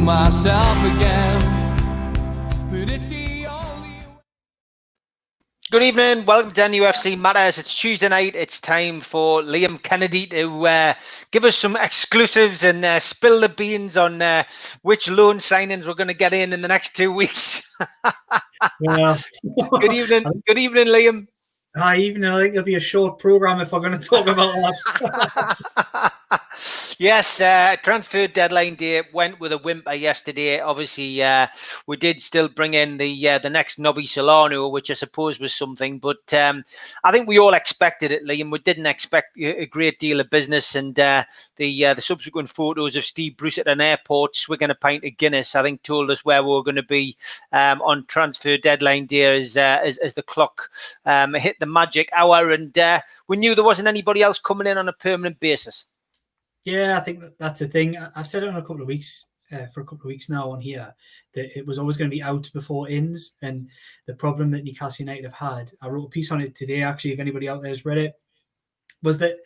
myself again. But it's the only... Good evening, welcome to NUFC Matters. It's Tuesday night. It's time for Liam Kennedy to give us some exclusives and spill the beans on which loan signings we're going to get in the next 2 weeks. Yeah. Good evening, Liam. Hi, evening. I think it'll be a short program if we're going to talk about that. Yes, transfer deadline day went with a whimper yesterday. Obviously, we did still bring in the next Nobby Solano, which I suppose was something. But I think we all expected it, Liam. We didn't expect a great deal of business. And the subsequent photos of Steve Bruce at an airport swigging a pint of Guinness, I think, told us where we were going to be on transfer deadline day as the clock hit the magic hour. And we knew there wasn't anybody else coming in on a permanent basis. Yeah, I think that's the thing. I've said it on a couple of weeks, for a couple of weeks now on here, that it was always going to be out before ins. And the problem that Newcastle United have had, I wrote a piece on it today, actually, if anybody out there has read it, was that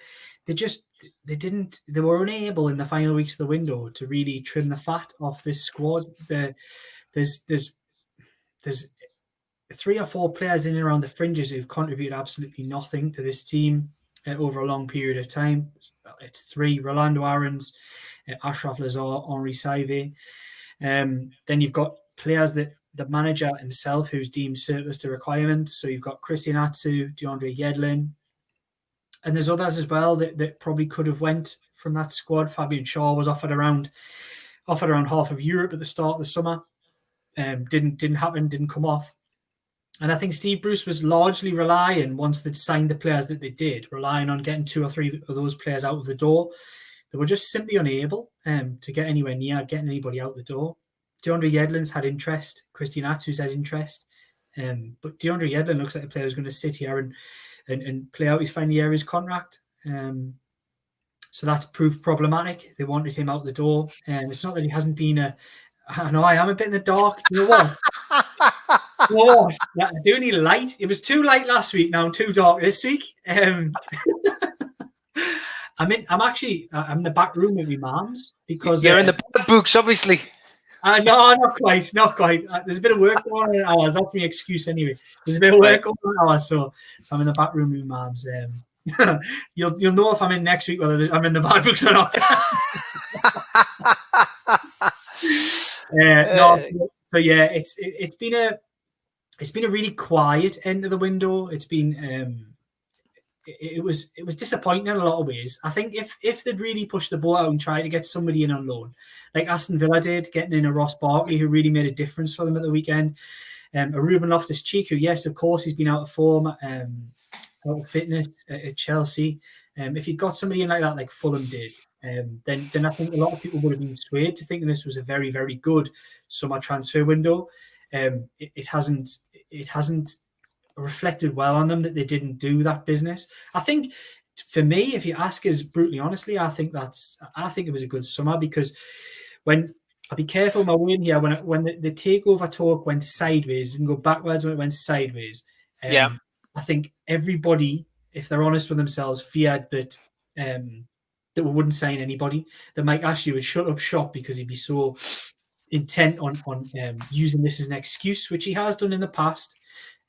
they were unable in the final weeks of the window to really trim the fat off this squad. There's 3 or 4 players in and around the fringes who've contributed absolutely nothing to this team over a long period of time. It's 3: Rolando Aarons, Ashraf Lazar, Henri Saivet. Then you've got players that the manager himself who's deemed surplus to requirements. So you've got Christian Atsu, DeAndre Yedlin, and there's others as well that probably could have went from that squad. Fabian Shaw was offered around half of Europe at the start of the summer. Didn't happen, didn't come off. And I think Steve Bruce was largely relying, once they'd signed the players that they did, relying on getting 2 or 3 of those players out of the door. They were just simply unable to get anywhere near getting anybody out the door. DeAndre Yedlin's had interest. Christian Atsu's had interest. But DeAndre Yedlin looks like a player who's going to sit here and play out his final year of his contract. So that's proved problematic. They wanted him out the door. It's not that he hasn't been I know I am a bit in the dark. You know what? Oh, I do need a light. It was too light last week. Now I'm too dark this week. I'm in the back room with my mum's because you're in the books, obviously. No, not quite. There's a bit of work going on in hours. That's my excuse anyway. There's a bit of work going on in hours, so I'm in the back room with my mum's. You'll know if I'm in next week whether I'm in the bad books or not. So yeah, it's been a really quiet end of the window. It's been it was disappointing in a lot of ways. I think if they'd really pushed the boat out and tried to get somebody in on loan, like Aston Villa did, getting in a Ross Barkley who really made a difference for them at the weekend, a Ruben Loftus-Cheek who, yes, of course, he's been out of form, out of fitness at Chelsea. If you'd got somebody in like that, like Fulham did, then I think a lot of people would have been swayed to thinking this was a very, very good summer transfer window. It hasn't reflected well on them that they didn't do that business. I think, for me, if you ask us brutally honestly, I think it was a good summer, because when I'll be careful with my word here, when the takeover talk went sideways, it didn't go backwards when it went sideways. I think everybody, if they're honest with themselves, feared that we wouldn't sign anybody, that Mike Ashley would shut up shop because he'd be so intent on using this as an excuse, which he has done in the past.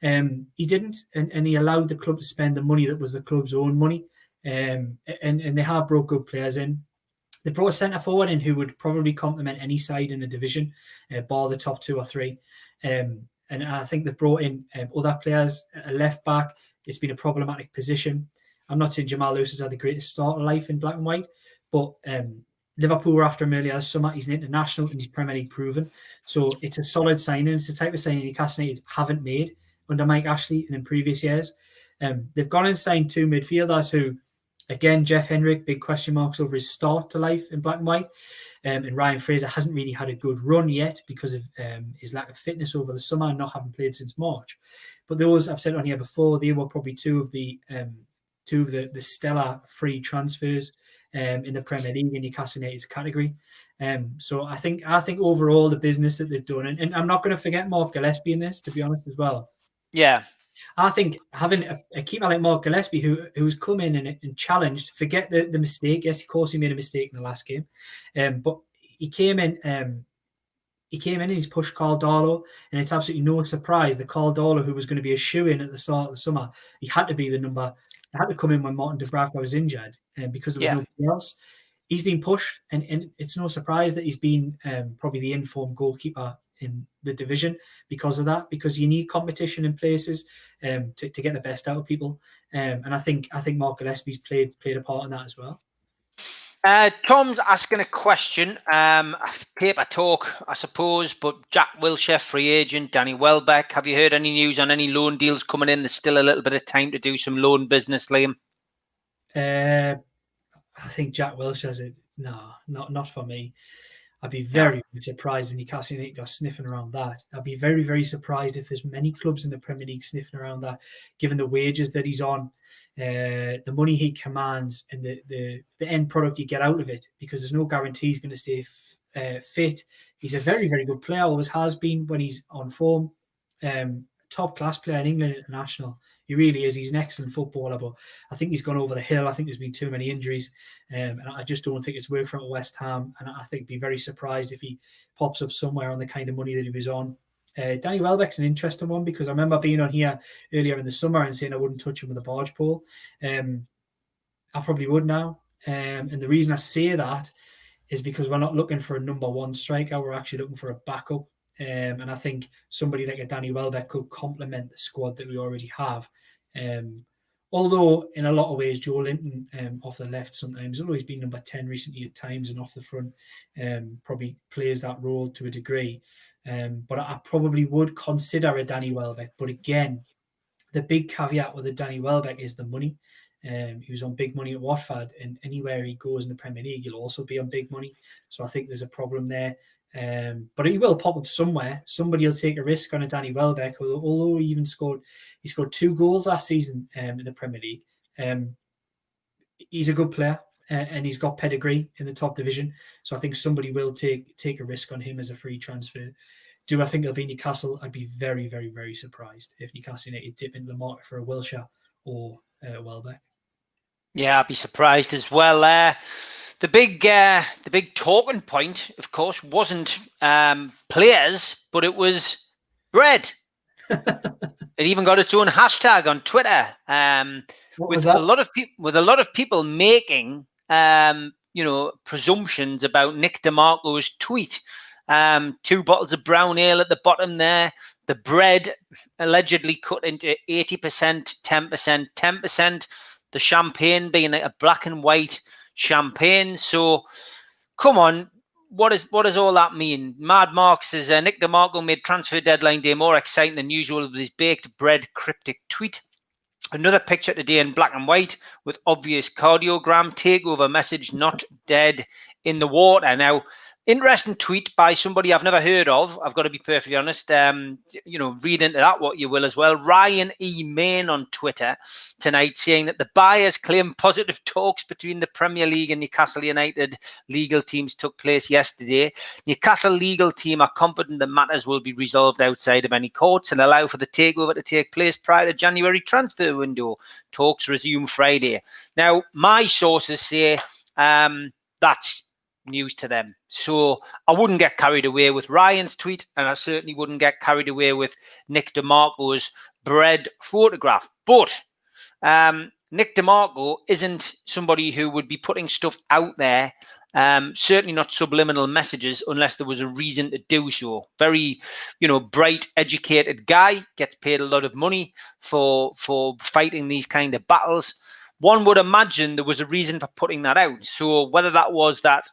He didn't, and he allowed the club to spend the money that was the club's own money. And they have brought good players in. They brought a centre forward in who would probably complement any side in the division, bar the top 2 or 3. And I think they've brought in other players, a left back. It's been a problematic position. I'm not saying Jamal Lewis has had the greatest start of life in black and white, but Liverpool were after him earlier this summer. He's an international and he's Premier League proven. So it's a solid signing. It's the type of signing Newcastle United haven't made under Mike Ashley and in previous years. They've gone and signed 2 midfielders who, again, Jeff Hendrick, big question marks over his start to life in black and white. And Ryan Fraser hasn't really had a good run yet because of his lack of fitness over the summer and not having played since March. But those, I've said on here before, they were probably two of the stellar free transfers in the Premier League in Newcastle United's category. So I think overall the business that they've done, and I'm not going to forget Mark Gillespie in this, to be honest, as well. Yeah. I think having a keeper like Mark Gillespie who's come in and challenged, forget the mistake. Yes, of course, he made a mistake in the last game. But he came in he came in and he's pushed Caldolo, and it's absolutely no surprise that Caldolo, who was going to be a shoe-in at the start of the summer, he had to be the number. He had to come in when Martin Dubravka was injured, because there was nobody else. He's been pushed, and it's no surprise that he's been probably the informed goalkeeper in the division because of that. Because you need competition in places to get the best out of people, and I think Mark Gillespie's played a part in that as well. Tom's asking a question. Paper talk, I suppose, but Jack Wilshere, free agent, Danny Welbeck. Have you heard any news on any loan deals coming in? There's still a little bit of time to do some loan business, Liam. I think Jack Wilshere's not for me. I'd be very surprised if Newcastle United are sniffing around that. I'd be very, very surprised if there's many clubs in the Premier League sniffing around that, given the wages that he's on. The money he commands and the end product you get out of it, because there's no guarantee he's going to stay fit. He's a very, very good player, always has been when he's on form. Top class player in England international. He really is. He's an excellent footballer, but I think he's gone over the hill. I think there's been too many injuries, and I just don't think it's worked for him at West Ham. And I think be very surprised if he pops up somewhere on the kind of money that he was on. Danny Welbeck's an interesting one, because I remember being on here earlier in the summer and saying I wouldn't touch him with a barge pole. I probably would now. And the reason I say that is because we're not looking for a number one striker. We're actually looking for a backup. And I think somebody like a Danny Welbeck could complement the squad that we already have. Although in a lot of ways, Joe Linton off the left sometimes, although he's been number 10 recently at times and off the front, probably plays that role to a degree. But I probably would consider a Danny Welbeck. But again, the big caveat with a Danny Welbeck is the money. He was on big money at Watford, and anywhere he goes in the Premier League, he'll also be on big money. So I think there's a problem there. But he will pop up somewhere. Somebody will take a risk on a Danny Welbeck, although he scored 2 goals last season in the Premier League. He's a good player, and he's got pedigree in the top division. So I think somebody will take a risk on him as a free transfer. Do I think it'll be Newcastle? I'd be very, very, very surprised if Newcastle United dip into the market for a Wilshere or Welbeck. Yeah, I'd be surprised as well. The big talking point, of course, wasn't players, but it was bread. It even got its own hashtag on Twitter, with a lot of people making presumptions about Nick DeMarco's tweet. 2 bottles of brown ale at the bottom there. The bread allegedly cut into 80%, 10%, 10%. The champagne being a black and white champagne. So, come on, what does all that mean? Mad Mark says Nick DeMarco made transfer deadline day more exciting than usual with his baked bread cryptic tweet. Another picture today in black and white with obvious cardiogram. Takeover message not dead in the water. Now, interesting tweet by somebody I've never heard of. I've got to be perfectly honest. Read into that what you will as well. Ryan E. Main on Twitter tonight saying that the buyers claim positive talks between the Premier League and Newcastle United legal teams took place yesterday. Newcastle legal team are confident that matters will be resolved outside of any courts and allow for the takeover to take place prior to January transfer window. Talks resume Friday. Now, my sources say that's news to them. So I wouldn't get carried away with Ryan's tweet, and I certainly wouldn't get carried away with Nick DeMarco's bread photograph. But Nick DeMarco isn't somebody who would be putting stuff out there, certainly not subliminal messages, unless there was a reason to do so. Very, bright, educated guy, gets paid a lot of money for fighting these kind of battles. One would imagine there was a reason for putting that out. So whether that was that,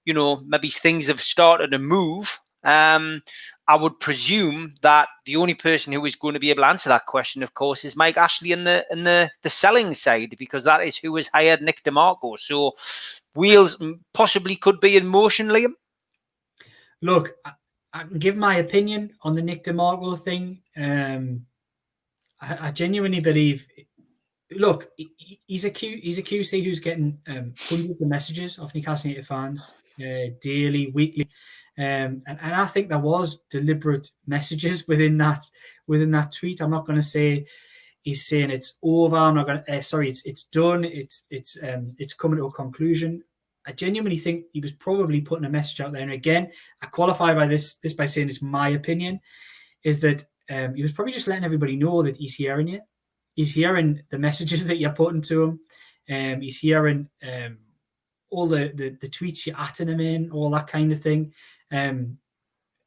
maybe things have started to move, I would presume that the only person who is going to be able to answer that question, of course, is Mike Ashley in the selling side, because that is who has hired Nick DeMarco. So wheels possibly could be in motion, Liam. Look, I can give my opinion on the Nick DeMarco thing. I genuinely believe. Look, he's a QC who's getting hundreds of messages off Newcastle United fans daily, weekly, and I think there was deliberate messages within that tweet. I'm not going to say he's saying it's over. I'm not going to. Sorry, it's done. It's coming to a conclusion. I genuinely think he was probably putting a message out there. And again, I qualify by this by saying it's my opinion, is that he was probably just letting everybody know that he's hearing you. He's hearing the messages that you're putting to him. He's hearing all the tweets you're atting him in, all that kind of thing. And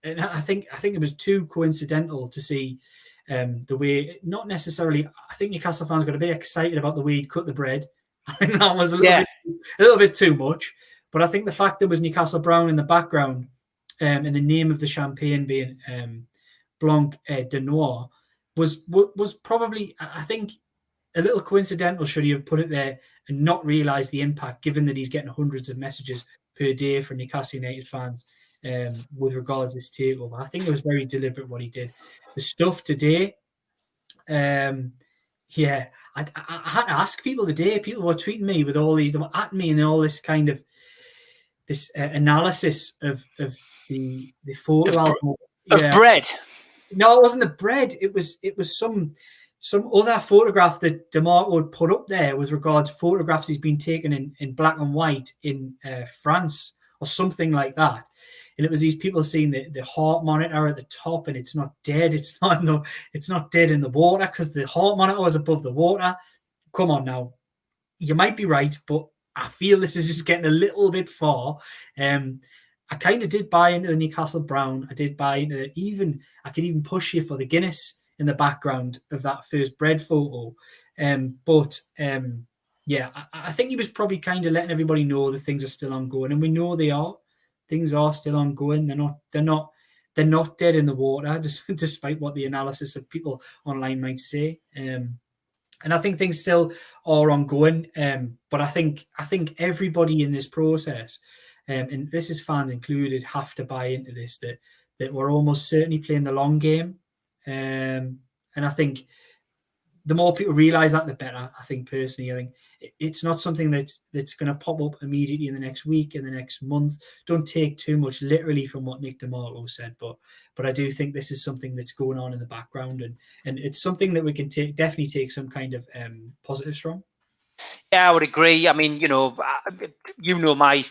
I think it was too coincidental to see the way, not necessarily, I think Newcastle fans got a bit excited about the way he'd cut the bread. I think that was a little bit too much. But I think the fact there was Newcastle Brown in the background and the name of the champagne being Blanc de Noir was probably, I think, a little coincidental should he have put it there and not realised the impact, given that he's getting hundreds of messages per day from Newcastle United fans with regards to this takeover. I think it was very deliberate what he did. The stuff today, yeah, I had to ask people today. People were tweeting me with all these, they were at me and all this kind of this analysis of the photo album of bread. No, it wasn't the bread. It was some other photograph that DeMarco had put up there with regards to photographs he's been taken in black and white in France or something like that. And it was these people seeing the heart monitor at the top, and it's not dead. It's not dead in the water because the heart monitor was above the water. Come on now, you might be right, but I feel this is just getting a little bit far. I kind of did buy into the Newcastle Brown. I did buy into I could even push you for the Guinness in the background of that first bread photo. Yeah, I think he was probably kind of letting everybody know that things are still ongoing, and we know they are. Things are still ongoing. They're not dead in the water, despite what the analysis of people online might say. And I think things still are ongoing. But I think everybody in this process, and this is fans included, have to buy into this, that we're almost certainly playing the long game. And I think the more people realise that, the better. I think personally, I think it's not something that's going to pop up immediately in the next week, in the next month. Don't take too much literally from what Nick DeMarco said, but I do think this is something that's going on in the background, and it's something that we can definitely take some kind of positives from. Yeah, I would agree. I mean,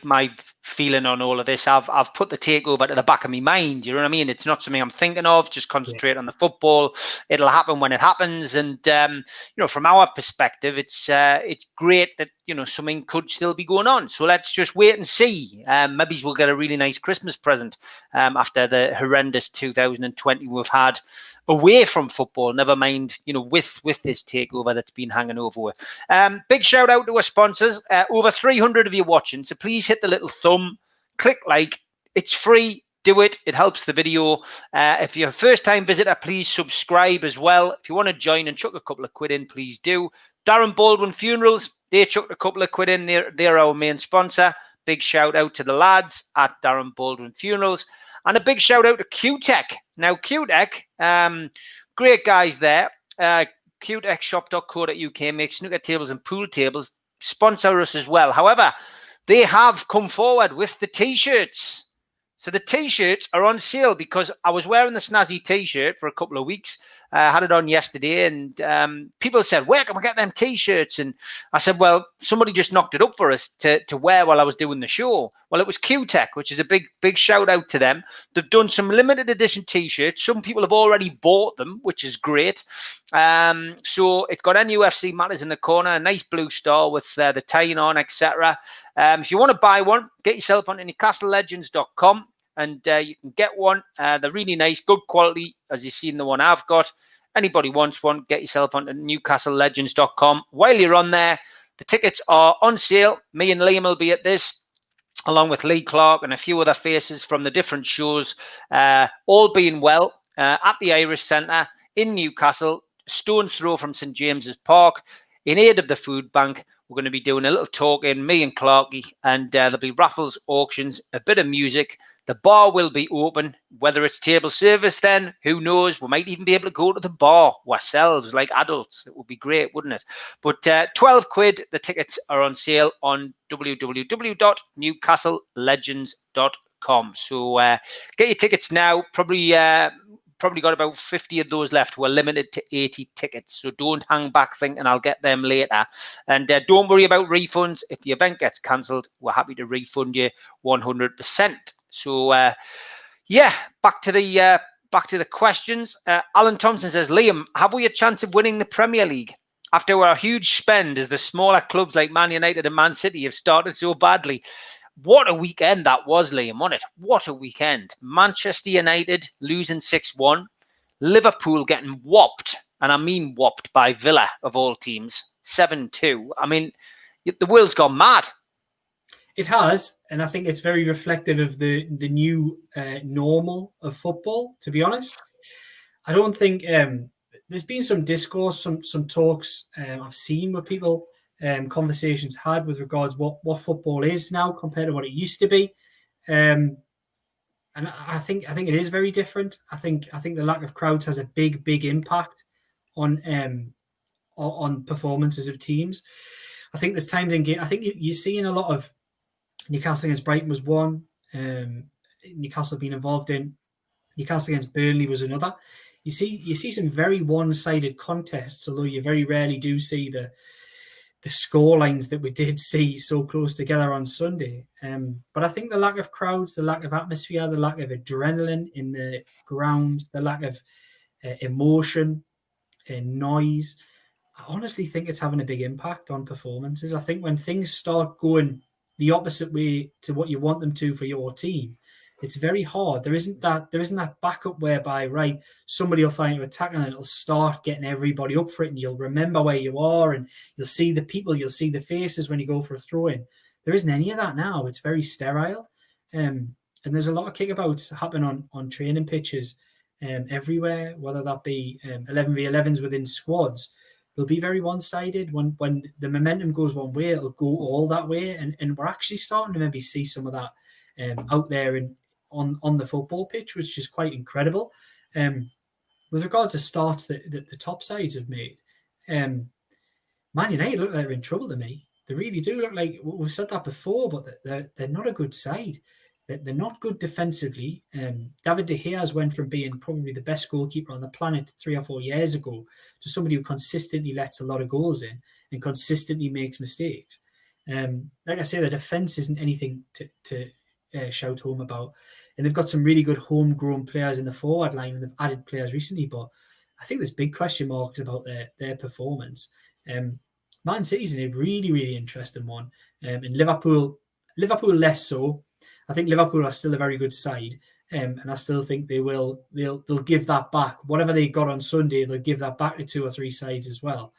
my feeling on all of this. I've put the takeover to the back of my mind. You know what I mean? It's not something I'm thinking of. Just concentrate on the football. It'll happen when it happens. And from our perspective, it's great that something could still be going on. So let's just wait and see. Maybe we'll get a really nice Christmas present after the horrendous 2020 we've had away from football, never mind, with this takeover that's been hanging over. Big shout out to our sponsors. Over 300 of you watching, so please hit the little thumb, click like. It's free. Do it. It helps the video. If you're a first-time visitor, please subscribe as well. If you want to join and chuck a couple of quid in, please do. Darren Baldwin Funerals, they chucked a couple of quid in. They're our main sponsor. Big shout out to the lads at Darren Baldwin Funerals. And a big shout out to QTech. Now, QTech, great guys there. QTechshop.co.uk makes snooker tables and pool tables. Sponsor us as well. However, they have come forward with the T-shirts. So the T-shirts are on sale because I was wearing the snazzy T-shirt for a couple of weeks. I had it on yesterday, and people said, where can we get them T-shirts? And I said, well, somebody just knocked it up for us to wear while I was doing the show. Well, it was QTech, which is a big shout out to them. They've done some limited edition T-shirts. Some people have already bought them, which is great. So it's got NUFC Matters in the corner, a nice blue star with the tie on, etc. If you want to buy one, get yourself onto NewcastleLegends.com. And you can get one. They're really nice, good quality, as you've seen the one I've got. Anybody wants one, get yourself onto NewcastleLegends.com. While you're on there, the tickets are on sale. Me and Liam will be at this, along with Lee Clark and a few other faces from the different shows, all being well, at the Irish Centre in Newcastle, stone's throw from St James's Park, in aid of the food bank. We're going to be doing a little talking, me and Clarky, and there'll be raffles, auctions, a bit of music. The bar will be open. Whether it's table service then, who knows? We might even be able to go to the bar ourselves like adults. It would be great, wouldn't it? But 12 quid, the tickets are on sale on www.newcastlelegends.com. So get your tickets now. Probably probably got about 50 of those left. We're limited to 80 tickets. So don't hang back thinking I'll get them later. And don't worry about refunds. If the event gets cancelled, we're happy to refund you 100%. So, yeah, back to the questions. Alan Thompson says, Liam, have we a chance of winning the Premier League? After our huge spend as the smaller clubs like Man United and Man City have started so badly. What a weekend that was, Liam, wasn't it? What a weekend. Manchester United losing 6-1. Liverpool getting whopped, and I mean whopped, by Villa, of all teams, 7-2. I mean, the world's gone mad. It has, and I think it's very reflective of the new normal of football, to be honest. I don't think there's been some discourse, some talks I've seen with people, conversations had with regards what football is now compared to what it used to be. And I think it is very different. I think the lack of crowds has a big impact on performances of teams. I think there's times in game. I think you're seeing a lot of Newcastle against Brighton was one. Newcastle being involved in. Newcastle against Burnley was another. You see some very one-sided contests, although you very rarely do see the score lines that we did see so close together on Sunday. But I think the lack of crowds, the lack of atmosphere, the lack of adrenaline in the ground, the lack of emotion and noise, I honestly think it's having a big impact on performances. I think when things start going the opposite way to what you want them to for your team, it's very hard. There isn't that backup whereby, right, somebody will find you attacking and it'll start getting everybody up for it, and you'll remember where you are and you'll see the people, you'll see the faces when you go for a throw-in. There isn't any of that now. It's very sterile. And there's a lot of kickabouts happening on training pitches everywhere, whether that be 11v11s within squads. They'll be very one-sided. When the momentum goes one way, it'll go all that way. And we're actually starting to maybe see some of that out there on the football pitch, which is quite incredible. With regards to starts that the top sides have made, Man United look like they're in trouble to me. They really do look like, we've said that before, but they're not a good side. They're not good defensively. David De Gea went from being probably the best goalkeeper on the planet 3 or 4 years ago to somebody who consistently lets a lot of goals in and consistently makes mistakes. Like I say, the defense isn't anything to shout home about. And they've got some really good homegrown players in the forward line, and they've added players recently, but I think there's big question marks about their performance. Man City's in a really interesting one. And Liverpool less so. I think Liverpool are still a very good side, and I still think they'll give that back. Whatever they got on Sunday, they'll give that back to 2 or 3 sides as well.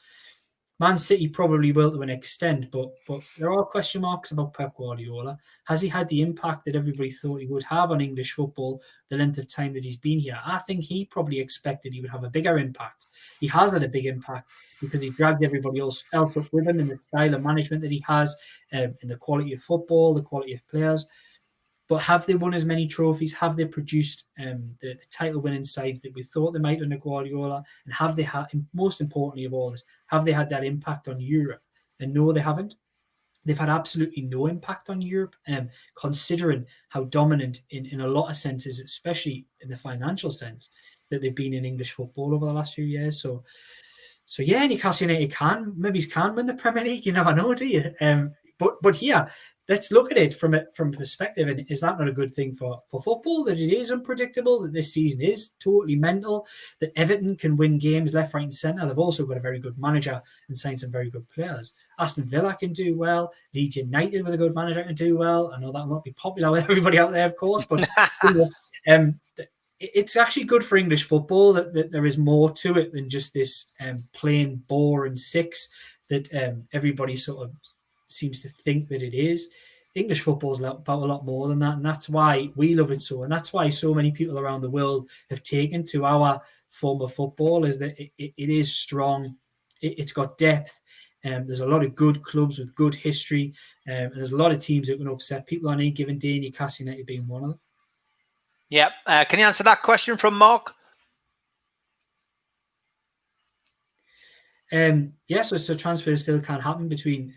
Man City probably will to an extent, but there are question marks about Pep Guardiola. Has he had the impact that everybody thought he would have on English football the length of time that he's been here? I think he probably expected he would have a bigger impact. He has had a big impact because he dragged everybody else up with him in the style of management that he has, in the quality of football, the quality of players. But have they won as many trophies? Have they produced the title-winning sides that we thought they might under Guardiola? And have they had, most importantly of all this, have they had that impact on Europe? And no, they haven't. They've had absolutely no impact on Europe, considering how dominant in a lot of senses, especially in the financial sense, that they've been in English football over the last few years. So yeah, Newcastle United can win the Premier League. You never know, do you? But here, let's look at it from a perspective. And is that not a good thing for football? That it is unpredictable, that this season is totally mental, that Everton can win games left, right and centre. They've also got a very good manager and signed some very good players. Aston Villa can do well. Leeds United with a good manager can do well. I know that will not be popular with everybody out there, of course, but it's actually good for English football that there is more to it than just this plain boring 6 that everybody sort of seems to think that it is. English football is about a lot more than that, and that's why we love it so, and that's why so many people around the world have taken to our form of football, is that it is strong, it's got depth, there's a lot of good clubs with good history, and there's a lot of teams that can upset people on any given day, Newcastle United being one of them. Yep. Can you answer that question from Mark? So transfers still can't happen between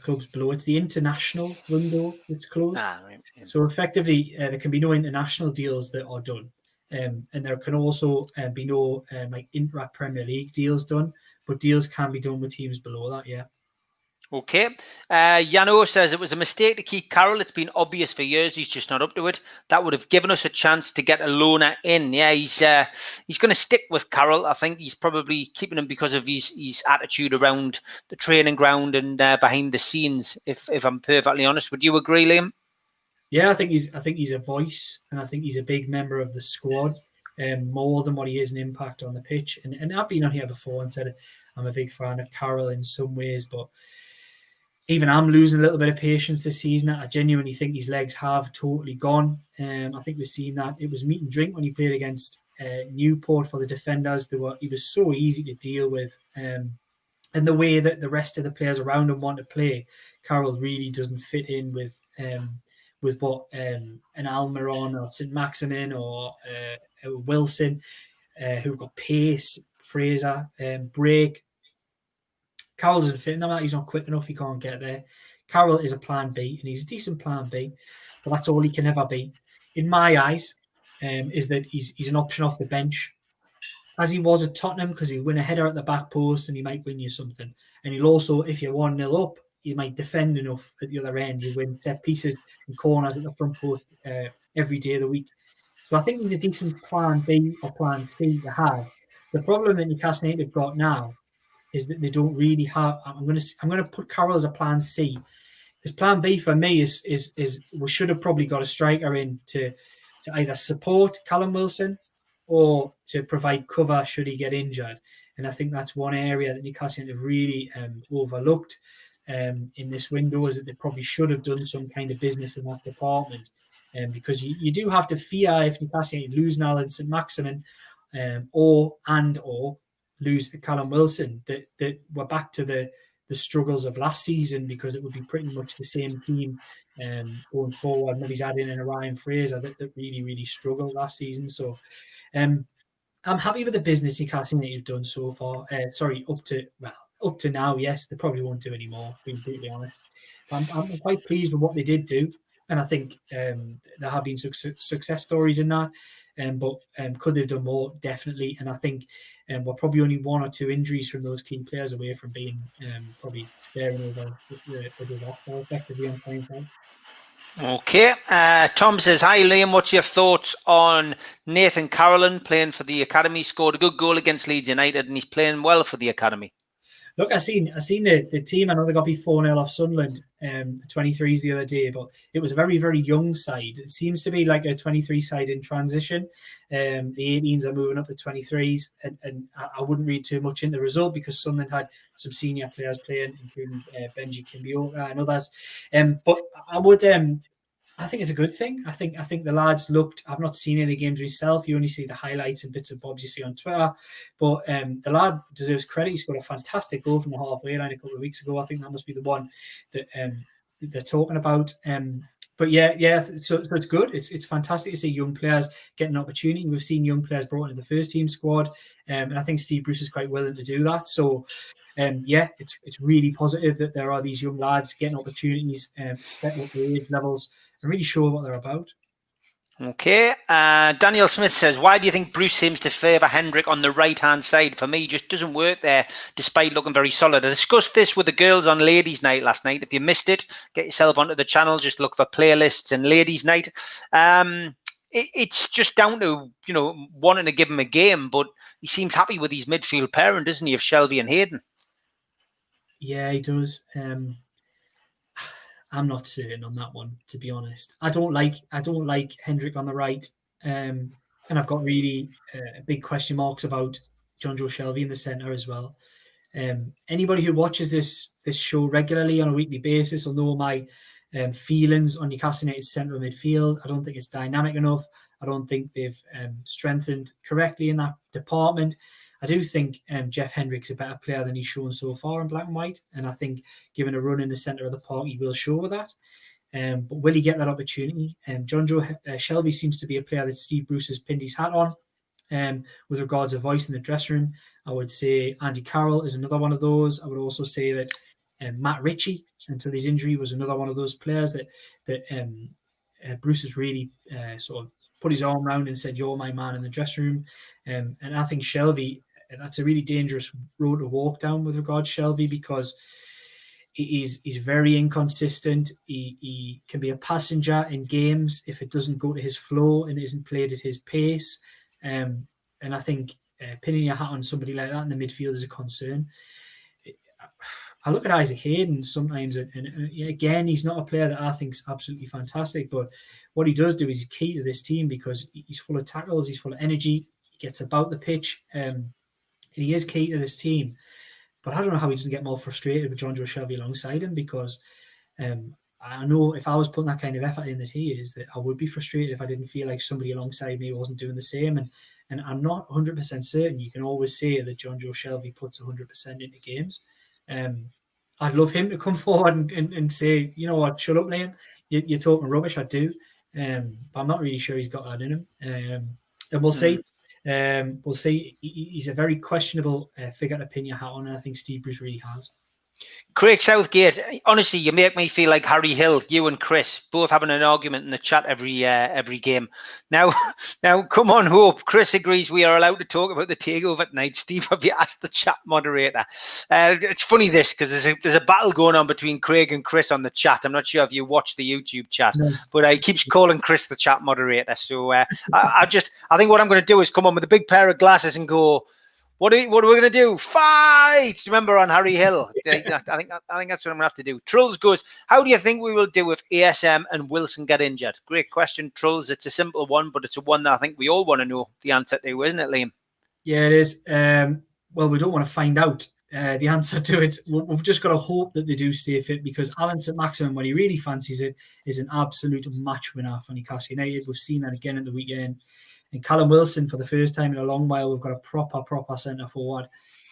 clubs below. It's the international window that's closed. Right. So effectively, there can be no international deals that are done. And there can also be no like intra-Premier League deals done, but deals can be done with teams below that, yeah. Okay. Yano says it was a mistake to keep Carroll. It's been obvious for years he's just not up to it. That would have given us a chance to get a loaner in. Yeah, he's going to stick with Carroll. I think he's probably keeping him because of his attitude around the training ground and behind the scenes. If I'm perfectly honest, would you agree, Liam? Yeah, I think he's a voice, and I think he's a big member of the squad, more than what he is an impact on the pitch. And I've been on here before and said I'm a big fan of Carroll in some ways, but even I'm losing a little bit of patience this season. I genuinely think his legs have totally gone. I think we've seen that. It was meat and drink when he played against Newport for the defenders. He was so easy to deal with. And the way that the rest of the players around him want to play, Carroll really doesn't fit in with what an Almiron or St Maximin or Wilson, who've got pace, Fraser, break. Carroll doesn't fit in that. He's not quick enough. He can't get there. Carroll is a plan B, and he's a decent plan B, but that's all he can ever be. In my eyes, is that he's an option off the bench, as he was at Tottenham, because he'll win a header at the back post and he might win you something. And he'll also, if you're 1-0 up, he might defend enough at the other end. He'll win set pieces and corners at the front post every day of the week. So I think he's a decent plan B or plan C to have. The problem that Newcastle United have got now is that they don't really have. I'm going to put Carroll as a plan C, because plan B for me is we should have probably got a striker in to either support Callum Wilson or to provide cover should he get injured. And I think that's one area that Newcastle have really overlooked in this window, is that they probably should have done some kind of business in that department. Because you do have to fear if Newcastle lose Nal and St Maximin or lose Callum Wilson, that we're back to the struggles of last season, because it would be pretty much the same team going forward. Maybe he's adding in a Ryan Fraser that really, really struggled last season. So I'm happy with the business Newcastle United have done so far. Up to now, yes, they probably won't do anymore, being brutally honest. But I'm quite pleased with what they did do. And I think there have been success stories in that. But could they have done more? Definitely. And I think we're probably only 1 or 2 injuries from those key players away from being probably staring over the disaster effectively on Tyneside. Okay. Tom says, hi Liam, what's your thoughts on Nathan Carolan playing for the academy? Scored a good goal against Leeds United and he's playing well for the academy. Look, I seen the team. I know they got beat 4-0 off Sunderland, the 23s the other day, but it was a very, very young side. It seems to be like a 23 side in transition. The 18s are moving up to 23s, and I wouldn't read too much into the result, because Sunderland had some senior players playing, including Benji Kimbioka and others. But I think it's a good thing. I think the lads looked. I've not seen any games myself. You only see the highlights and bits and bobs you see on Twitter. But the lad deserves credit. He scored a fantastic goal from the halfway line a couple of weeks ago. I think that must be the one that they're talking about. But yeah. So it's good. It's fantastic to see young players getting an opportunity. We've seen young players brought into the first team squad, and I think Steve Bruce is quite willing to do that. So. It's really positive that there are these young lads getting opportunities, step up their age levels, and really show what they're about. Okay. Daniel Smith says, why do you think Bruce seems to favour Hendrick on the right-hand side? For me, just doesn't work there, despite looking very solid. I discussed this with the girls on Ladies' Night last night. If you missed it, get yourself onto the channel. Just look for playlists and Ladies' Night. It's just down to, wanting to give him a game, but he seems happy with his midfield pairing, doesn't he, of Shelvey and Hayden? Yeah, he does. I'm not certain on that one, to be honest. I don't like Hendrick on the right, and I've got really big question marks about John Joe Shelvey in the centre as well. Anybody who watches this show regularly on a weekly basis will know my feelings on Newcastle United's centre of midfield. I don't think it's dynamic enough. I don't think they've strengthened correctly in that department. I do think Jeff Hendrick's a better player than he's shown so far in black and white. And I think given a run in the centre of the park, he will show that. But will he get that opportunity? John Joe Shelvey seems to be a player that Steve Bruce has pinned his hat on. With regards to voice in the dressing room, I would say Andy Carroll is another one of those. I would also say that Matt Ritchie, until his injury, was another one of those players that Bruce has really sort of put his arm around and said, "You're my man" in the dressing room. And I think Shelvey, that's a really dangerous road to walk down with regard to Shelvey, because he's very inconsistent. He can be a passenger in games if it doesn't go to his flow and isn't played at his pace. And I think pinning your hat on somebody like that in the midfield is a concern. I look at Isaac Hayden sometimes, and again, he's not a player that I think is absolutely fantastic, but what he does do is he's key to this team because he's full of tackles, he's full of energy, he gets about the pitch, and he is key to this team. But I don't know how he doesn't get more frustrated with John Joe Shelby alongside him, because I know if I was putting that kind of effort in that he is, that I would be frustrated if I didn't feel like somebody alongside me wasn't doing the same. And I'm not 100% certain. You can always say that John Joe Shelby puts 100% into games. I'd love him to come forward and say, you know what, shut up, Liam. You're talking rubbish. I do. But I'm not really sure he's got that in him. And we'll see. We'll see. He's a very questionable figure to pin your hat on, and I think Steve Bruce really has. Craig Southgate, honestly, you make me feel like Harry Hill, you and Chris, both having an argument in the chat every game. Now, come on, Hope. Chris agrees we are allowed to talk about the takeover tonight. Steve, have you asked the chat moderator? It's funny this, because there's a battle going on between Craig and Chris on the chat. I'm not sure if you watch the YouTube chat, but I keep calling Chris the chat moderator. So I think what I'm going to do is come on with a big pair of glasses and go, What are we going to do? Fight! Remember on Harry Hill? I think that's what I'm going to have to do. Trulls goes, how do you think we will do if ASM and Wilson get injured? Great question, Trulls. It's a simple one, but it's a one that I think we all want to know the answer to, isn't it, Liam? Yeah, it is. Well, we don't want to find out the answer to it. We've just got to hope that they do stay fit, because Alan St. Maximin, when he really fancies it, is an absolute match winner for Newcastle United. We've seen that again at the weekend. And Callum Wilson, for the first time in a long while, we've got a proper centre forward.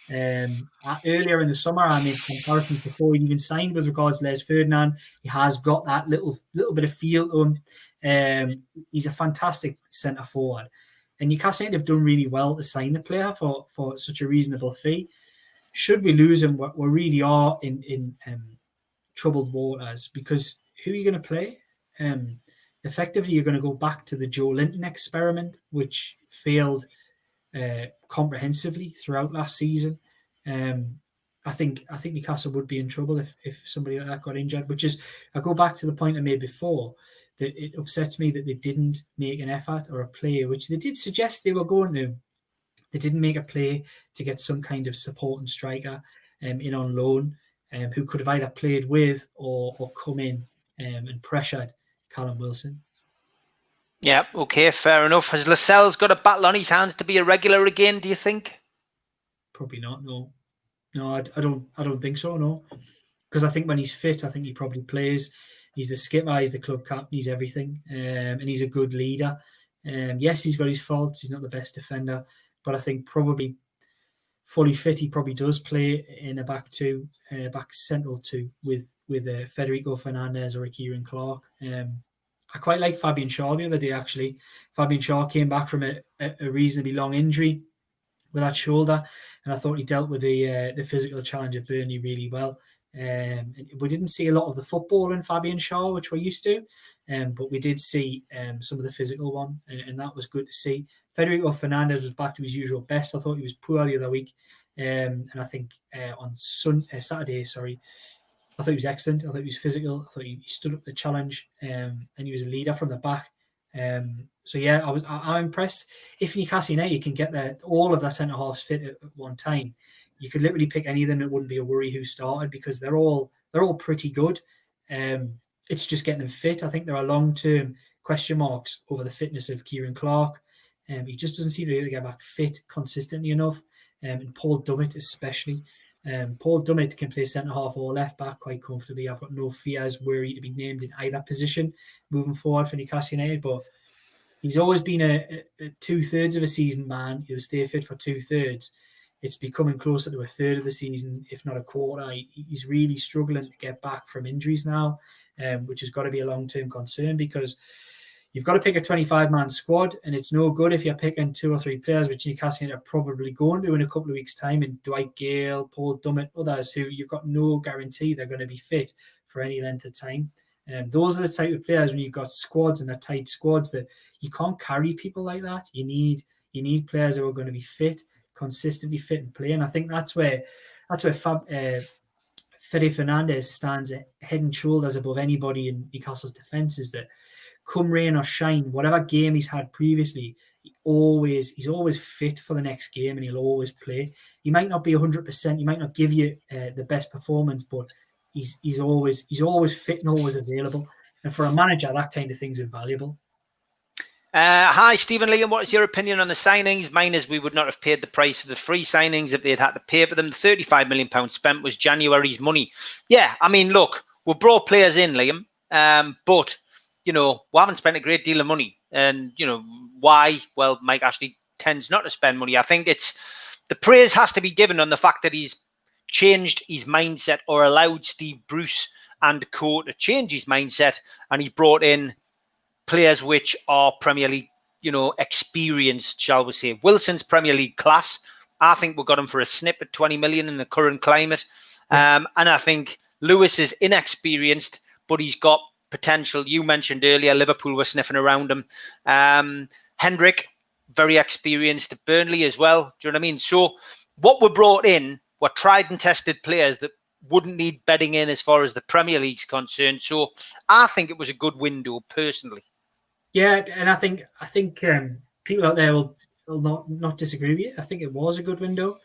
Earlier in the summer, I made comparisons before he even signed with regards to Les Ferdinand. He has got that little bit of feel to him. He's a fantastic centre forward. And Newcastle United have done really well to sign the player for such a reasonable fee. Should we lose him, we really are in troubled waters, because who are you going to play? Effectively, you're going to go back to the Joe Linton experiment, which failed comprehensively throughout last season. I think Newcastle would be in trouble if somebody like that got injured, which is, I go back to the point I made before, that it upsets me that they didn't make an effort or a play, which they did suggest they were going to. They didn't make a play to get some kind of supporting striker in on loan, who could have either played with or come in and pressured Callum Wilson. Yeah, okay, fair enough. Has Lascelles got a battle on his hands to be a regular again, do you think? Probably not, no. No, I don't think so, no. Because I think when he's fit, I think he probably plays. He's the skipper, he's the club captain, he's everything. And he's a good leader. Yes, he's got his faults, he's not the best defender, but I think probably fully fit, he probably does play in a back central two with Federico Fernandez or Kieran Clark. I quite like Fabian Shaw the other day, actually. Fabian Shaw came back from a reasonably long injury with that shoulder, and I thought he dealt with the physical challenge at Burnley really well. We didn't see a lot of the football in Fabian Shaw, which we're used to, but we did see some of the physical one, and that was good to see. Federico Fernandez was back to his usual best. I thought he was poor the other week, and I think on Saturday, I thought he was excellent. I thought he was physical. I thought he stood up the challenge, and he was a leader from the back. So yeah, I'm impressed. If Newcastle United can get all of their centre halves fit at one time, you could literally pick any of them. It wouldn't be a worry who started, because they're all pretty good. It's just getting them fit. I think there are long-term question marks over the fitness of Kieran Clark. He just doesn't seem to be able to get back fit consistently enough. And Paul Dummett especially. Paul Dummett can play centre half or left back quite comfortably. I've got no fears worry to be named in either position moving forward for Newcastle United, but he's always been a 2/3 of a season man. He'll stay fit for 2/3. It's becoming closer to a third of the season, if not a quarter. He's really struggling to get back from injuries now, which has got to be a long-term concern, because you've got to pick a 25-man squad, and it's no good if you're picking 2 or 3 players, which Newcastle are probably going to in a couple of weeks' time, and Dwight Gale, Paul Dummett, others who you've got no guarantee they're going to be fit for any length of time. Those are the type of players when you've got squads and they're tight squads that you can't carry people like that. You need players who are going to be fit, consistently fit and play. And I think that's where Fede Fernandez stands head and shoulders above anybody in Newcastle's defence. Is that come rain or shine, whatever game he's had previously, he's always fit for the next game and he'll always play. He might not be 100%, he might not give you the best performance, but he's always fit and always available. And for a manager, that kind of thing's invaluable. Hi, Stephen Liam. What is your opinion on the signings? Mine is we would not have paid the price of the free signings if they had to pay for them. The £35 million spent was January's money. Yeah, I mean, look, we brought players in, Liam, but, we haven't spent a great deal of money. And, why? Well, Mike Ashley tends not to spend money. I think it's the praise has to be given on the fact that he's changed his mindset or allowed Steve Bruce and co to change his mindset, and he brought in players which are Premier League, experienced, shall we say. Wilson's Premier League class. I think we got him for a snip at 20 million in the current climate. And I think Lewis is inexperienced, but he's got potential. You mentioned earlier, Liverpool were sniffing around him. Hendrick, very experienced at Burnley as well. Do you know what I mean? So what we brought in were tried and tested players that wouldn't need bedding in as far as the Premier League's concerned. So I think it was a good window, personally. Yeah, and I think people out there will not disagree with you. I think it was a good window.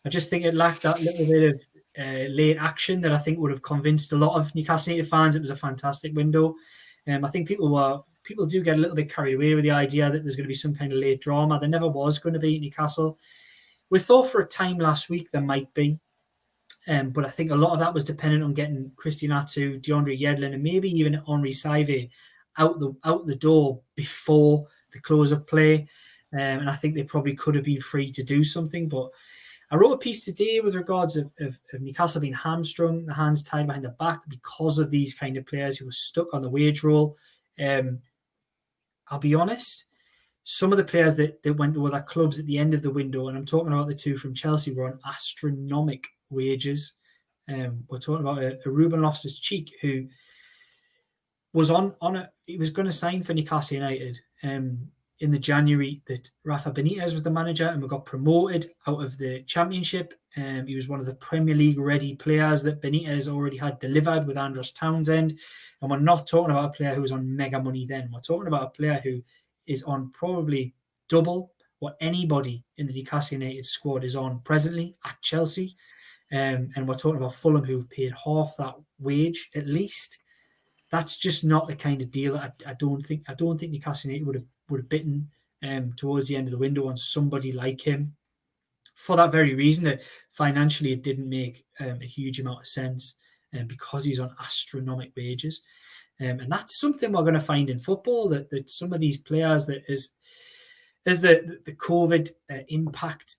I just think it lacked that little bit of late action that I think would have convinced a lot of Newcastle United fans it was a fantastic window. I think people do get a little bit carried away with the idea that there's going to be some kind of late drama. There never was going to be at Newcastle. We thought for a time last week there might be. But I think a lot of that was dependent on getting Christian Atsu, DeAndre Yedlin, and maybe even Henri Saivet out the door before the close of play. And I think they probably could have been free to do something. But I wrote a piece today with regards of Newcastle being hamstrung, the hands tied behind the back because of these kind of players who were stuck on the wage roll. I'll be honest, some of the players that went to other clubs at the end of the window, and I'm talking about the two from Chelsea, were on astronomical wages. We're talking about a Ruben Loftus-Cheek who was he was going to sign for Newcastle United in the January that Rafa Benitez was the manager, and we got promoted out of the Championship. He was one of the Premier League ready players that Benitez already had delivered with Andros Townsend. And we're not talking about a player who was on mega money then. We're talking about a player who is on probably double what anybody in the Newcastle United squad is on presently at Chelsea. And we're talking about Fulham, who've paid half that wage at least. That's just not the kind of deal I don't think Newcastle United would have bitten towards the end of the window on somebody like him. For that very reason, that financially it didn't make a huge amount of sense, because he's on astronomical wages. And that's something we're going to find in football, that some of these players, that is the COVID impact,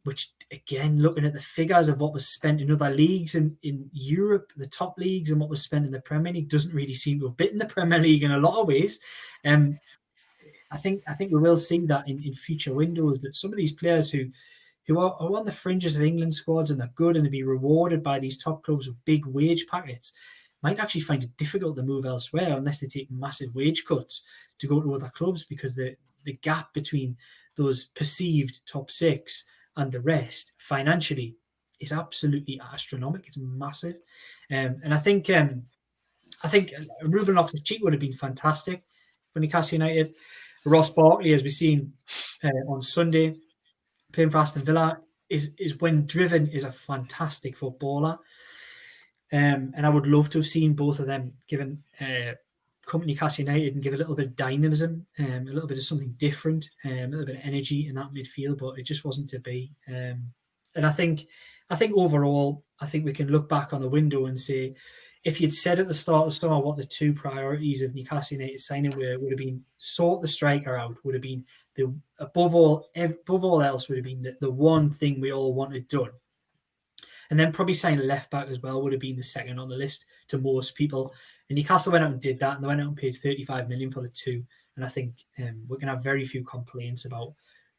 which again, looking at the figures of what was spent in other leagues in Europe, the top leagues, and what was spent in the Premier League, doesn't really seem to have bitten the Premier League in a lot of ways. I think we will see that in future windows, that some of these players who are on the fringes of England squads and they're good and they'll be rewarded by these top clubs with big wage packets, might actually find it difficult to move elsewhere unless they take massive wage cuts to go to other clubs, because the gap between those perceived top six and the rest financially is absolutely astronomical. It's massive. And I think Ruben Loftus-Cheek would have been fantastic for Newcastle United. Ross Barkley, as we've seen on Sunday, playing for Aston Villa, is when driven, is a fantastic footballer. And I would love to have seen both of them given come to Newcastle United and give a little bit of dynamism, a little bit of something different, a little bit of energy in that midfield, but it just wasn't to be. And I think overall, I think we can look back on the window and say, if you'd said at the start of summer what the two priorities of Newcastle United signing were, would have been sort the striker out, would have been above all else, would have been the one thing we all wanted done. And then probably signing a left back as well would have been the second on the list to most people. And Newcastle went out and did that, and they went out and paid 35 million for the two. And I think we're going to have very few complaints about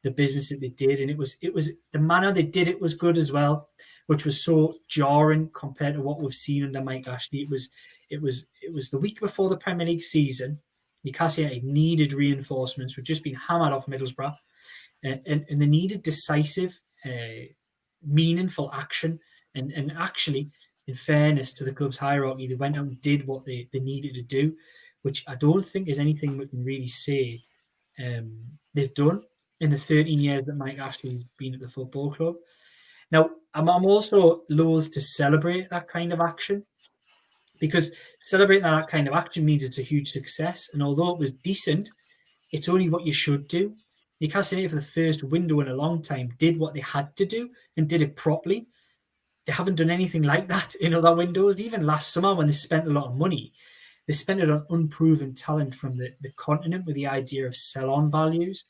the business that they did, and it was the manner they did it was good as well, which was so jarring compared to what we've seen under Mike Ashley. It was the week before the Premier League season. Newcastle United needed reinforcements. We'd just been hammered off Middlesbrough, and they needed decisive, meaningful action. And actually, in fairness to the club's hierarchy, they went out and did what they needed to do, which I don't think is anything we can really say they've done in the 13 years that Mike Ashley's been at the football club. Now, I'm also loath to celebrate that kind of action, because celebrating that kind of action means it's a huge success. And although it was decent, it's only what you should do. Newcastle United, for the first window in a long time, did what they had to do and did it properly. They haven't done anything like that in other windows. Even last summer, when they spent a lot of money, they spent it on unproven talent from the continent with the idea of sell-on values.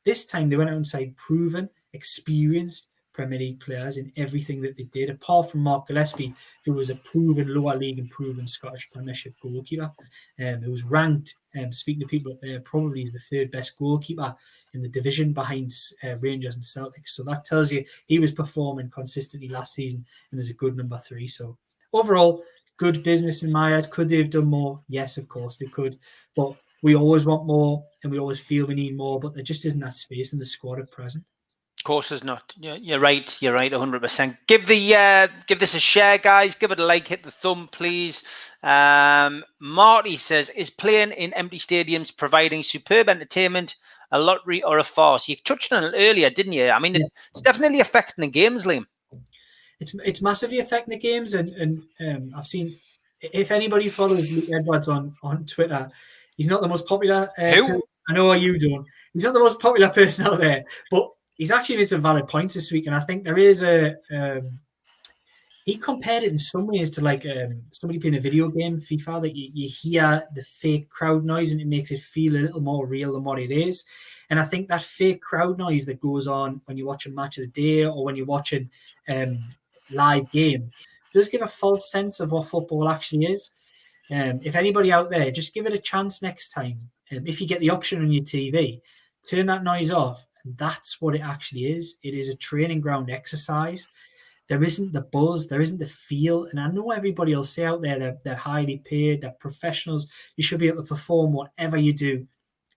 This time, they went out and signed proven, experienced Premier League players in everything that they did, apart from Mark Gillespie, who was a proven lower league and proven Scottish Premiership goalkeeper, who was ranked, speaking to people up there, probably the third best goalkeeper in the division behind Rangers and Celtics. So that tells you he was performing consistently last season and is a good number 3. So overall, good business in my eyes. Could they have done more? Yes, of course they could. But we always want more and we always feel we need more, but there just isn't that space in the squad at present. Of course there's not. You're right. You're right, 100%. Give this a share, guys. Give it a like. Hit the thumb, please. Marty says, is playing in empty stadiums providing superb entertainment a lottery or a farce? You touched on it earlier, didn't you? I mean, it's definitely affecting the games, Liam. It's massively affecting the games, and I've seen, if anybody follows Luke Edwards on Twitter, he's not the most popular. Who? I know you don't. He's not the most popular person out there, but he's actually made some valid points this week, and I think there is he compared it in some ways to like somebody playing a video game, FIFA, that you hear the fake crowd noise and it makes it feel a little more real than what it is. And I think that fake crowd noise that goes on when you watch a match of the day or when you're watching live game does give a false sense of what football actually is. If anybody out there, just give it a chance next time. If you get the option on your TV, turn that noise off. And that's what it actually is. It is a training ground exercise. There isn't the buzz, there isn't the feel. And I know everybody will say out there they're highly paid, they're professionals. You should be able to perform whatever you do.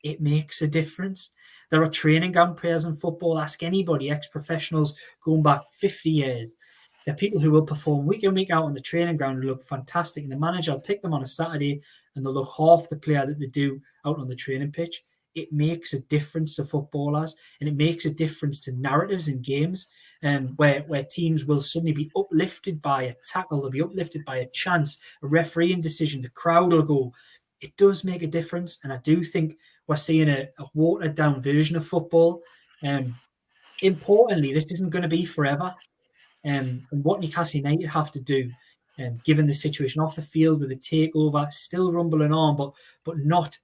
It makes a difference. There are training ground players in football. Ask anybody, ex-professionals going back 50 years. There are people who will perform week in, week out on the training ground and look fantastic. And the manager will pick them on a Saturday and they'll look half the player that they do out on the training pitch. It makes a difference to footballers, and it makes a difference to narratives in games, where teams will suddenly be uplifted by a tackle, they'll be uplifted by a chance, a refereeing decision, the crowd will go. It does make a difference, and I do think we're seeing a watered-down version of football. Importantly, this isn't going to be forever, and what Newcastle United have to do, given the situation off the field with the takeover, still rumbling on, but not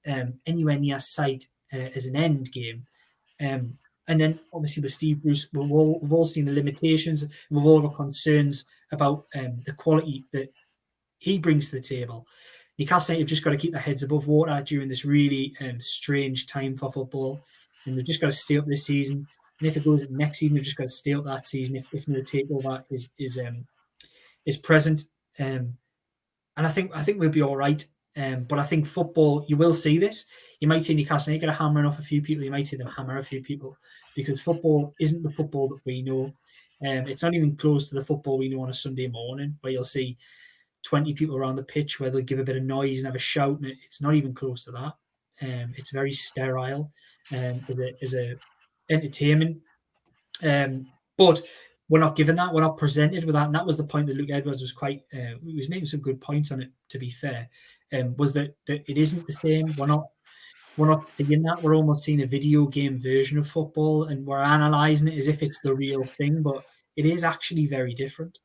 anywhere near sight as an end game. And then obviously with Steve Bruce, we've all seen the limitations, we've all got concerns about the quality that he brings to the table. Newcastle United have just got to keep their heads above water during this really strange time for football, and they've just got to stay up this season. And if it goes next season, they've just got to stay up that season if no takeover is present. And I think we'll be all right. But I think football, you will see this. You might see Newcastle United hammering off a few people. You might see them hammer a few people, because football isn't the football that we know. It's not even close to the football we know on a Sunday morning, where you'll see 20 people around the pitch, where they'll give a bit of noise and have a shout. And it's not even close to that. It's very sterile as a entertainment. But we're not given that. We're not presented with that. And that was the point that Luke Edwards was he was making some good points on it, to be fair, was that it isn't the same. We're not seeing that. We're almost seeing a video game version of football, and we're analysing it as if it's the real thing, but it is actually very different.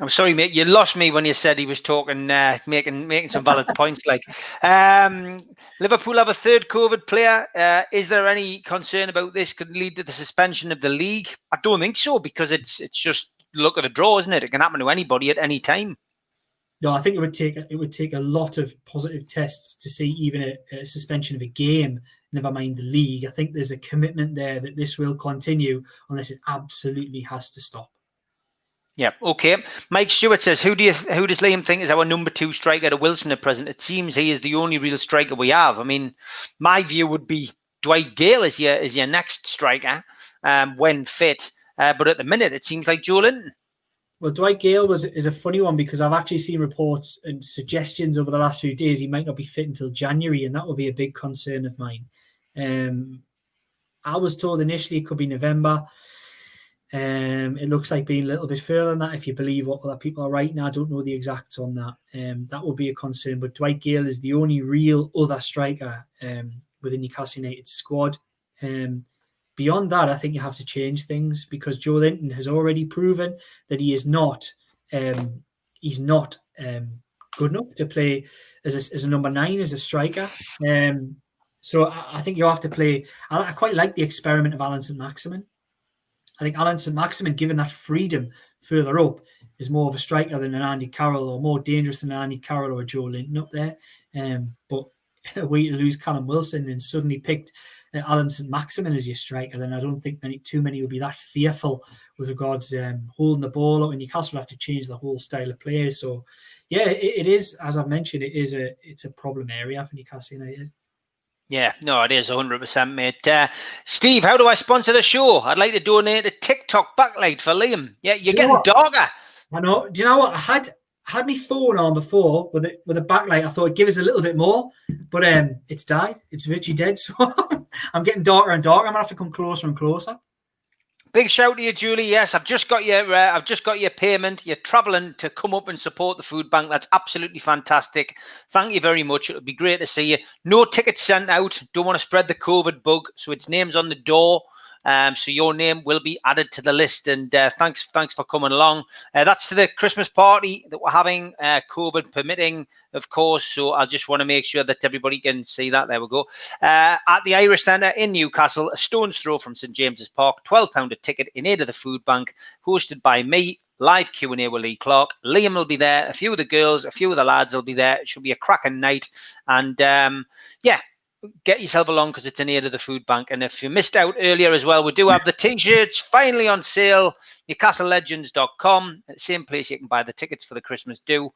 I'm sorry, mate. You lost me when you said he was talking, making some valid points. Like, Liverpool have a third COVID player. Is there any concern about this could lead to the suspension of the league? I don't think so, because it's just look at a draw, isn't it? It can happen to anybody at any time. No, I think it would take a lot of positive tests to see even a suspension of a game never mind the league. I think there's a commitment there that this will continue unless it absolutely has to stop. Yeah, okay. Mike Stewart says, who does Liam think is our number 2 striker to Wilson at present? It seems he is the only real striker we have. I mean, my view would be Dwight Gale is your next striker when fit. But at the minute, it seems like Joe Linton. Well, Dwight Gale is a funny one because I've actually seen reports and suggestions over the last few days he might not be fit until January, and that will be a big concern of mine. I was told initially it could be November. It looks like being a little bit further than that if you believe what other people are writing. I don't know the exacts on that. That will be a concern. But Dwight Gale is the only real other striker within Newcastle United's squad. Beyond that, I think you have to change things because Joe Linton has already proven that he is not good enough to play as a number 9, as a striker. So I think you have to play. I quite like the experiment of Alan St-Maximin. I think Alan St-Maximin, given that freedom further up, is more of a striker than an Andy Carroll, or more dangerous than an Andy Carroll or a Joe Linton up there. But a way to lose Callum Wilson and suddenly picked Alan St-Maximin as your striker, then I don't think too many will be that fearful with regards to holding the ball up, and Newcastle will have to change the whole style of play. So, yeah, it is, as I've mentioned, it's a problem area for Newcastle United. Yeah, no, it is 100%, mate. Steve, how do I sponsor the show? I'd like to donate a TikTok backlight for Liam. Yeah, you're getting darker. I know. Do you know what? I had my phone on before with a backlight. I thought it'd give us a little bit more, but it's died. It's virtually dead. So I'm getting darker and darker. I'm gonna have to come closer and closer. Big shout to you, Julie. Yes, I've just got your payment. You're travelling to come up and support the food bank. That's absolutely fantastic. Thank you very much. It'll be great to see you. No tickets sent out. Don't want to spread the COVID bug, so its name's on the door. So your name will be added to the list. And thanks for coming along. That's to the Christmas party that we're having, COVID permitting, of course. So I just want to make sure that everybody can see that. There we go. At the Irish Centre in Newcastle, a stone's throw from St James's Park, £12 a ticket in aid of the food bank, hosted by me. Live Q&A with Lee Clark. Liam will be there. A few of the girls, a few of the lads will be there. It should be a cracking night. And yeah, get yourself along because it's in aid of the food bank. And if you missed out earlier as well, we do have the t-shirts finally on sale. NewcastleLegends.com, same place you can buy the tickets for the Christmas do.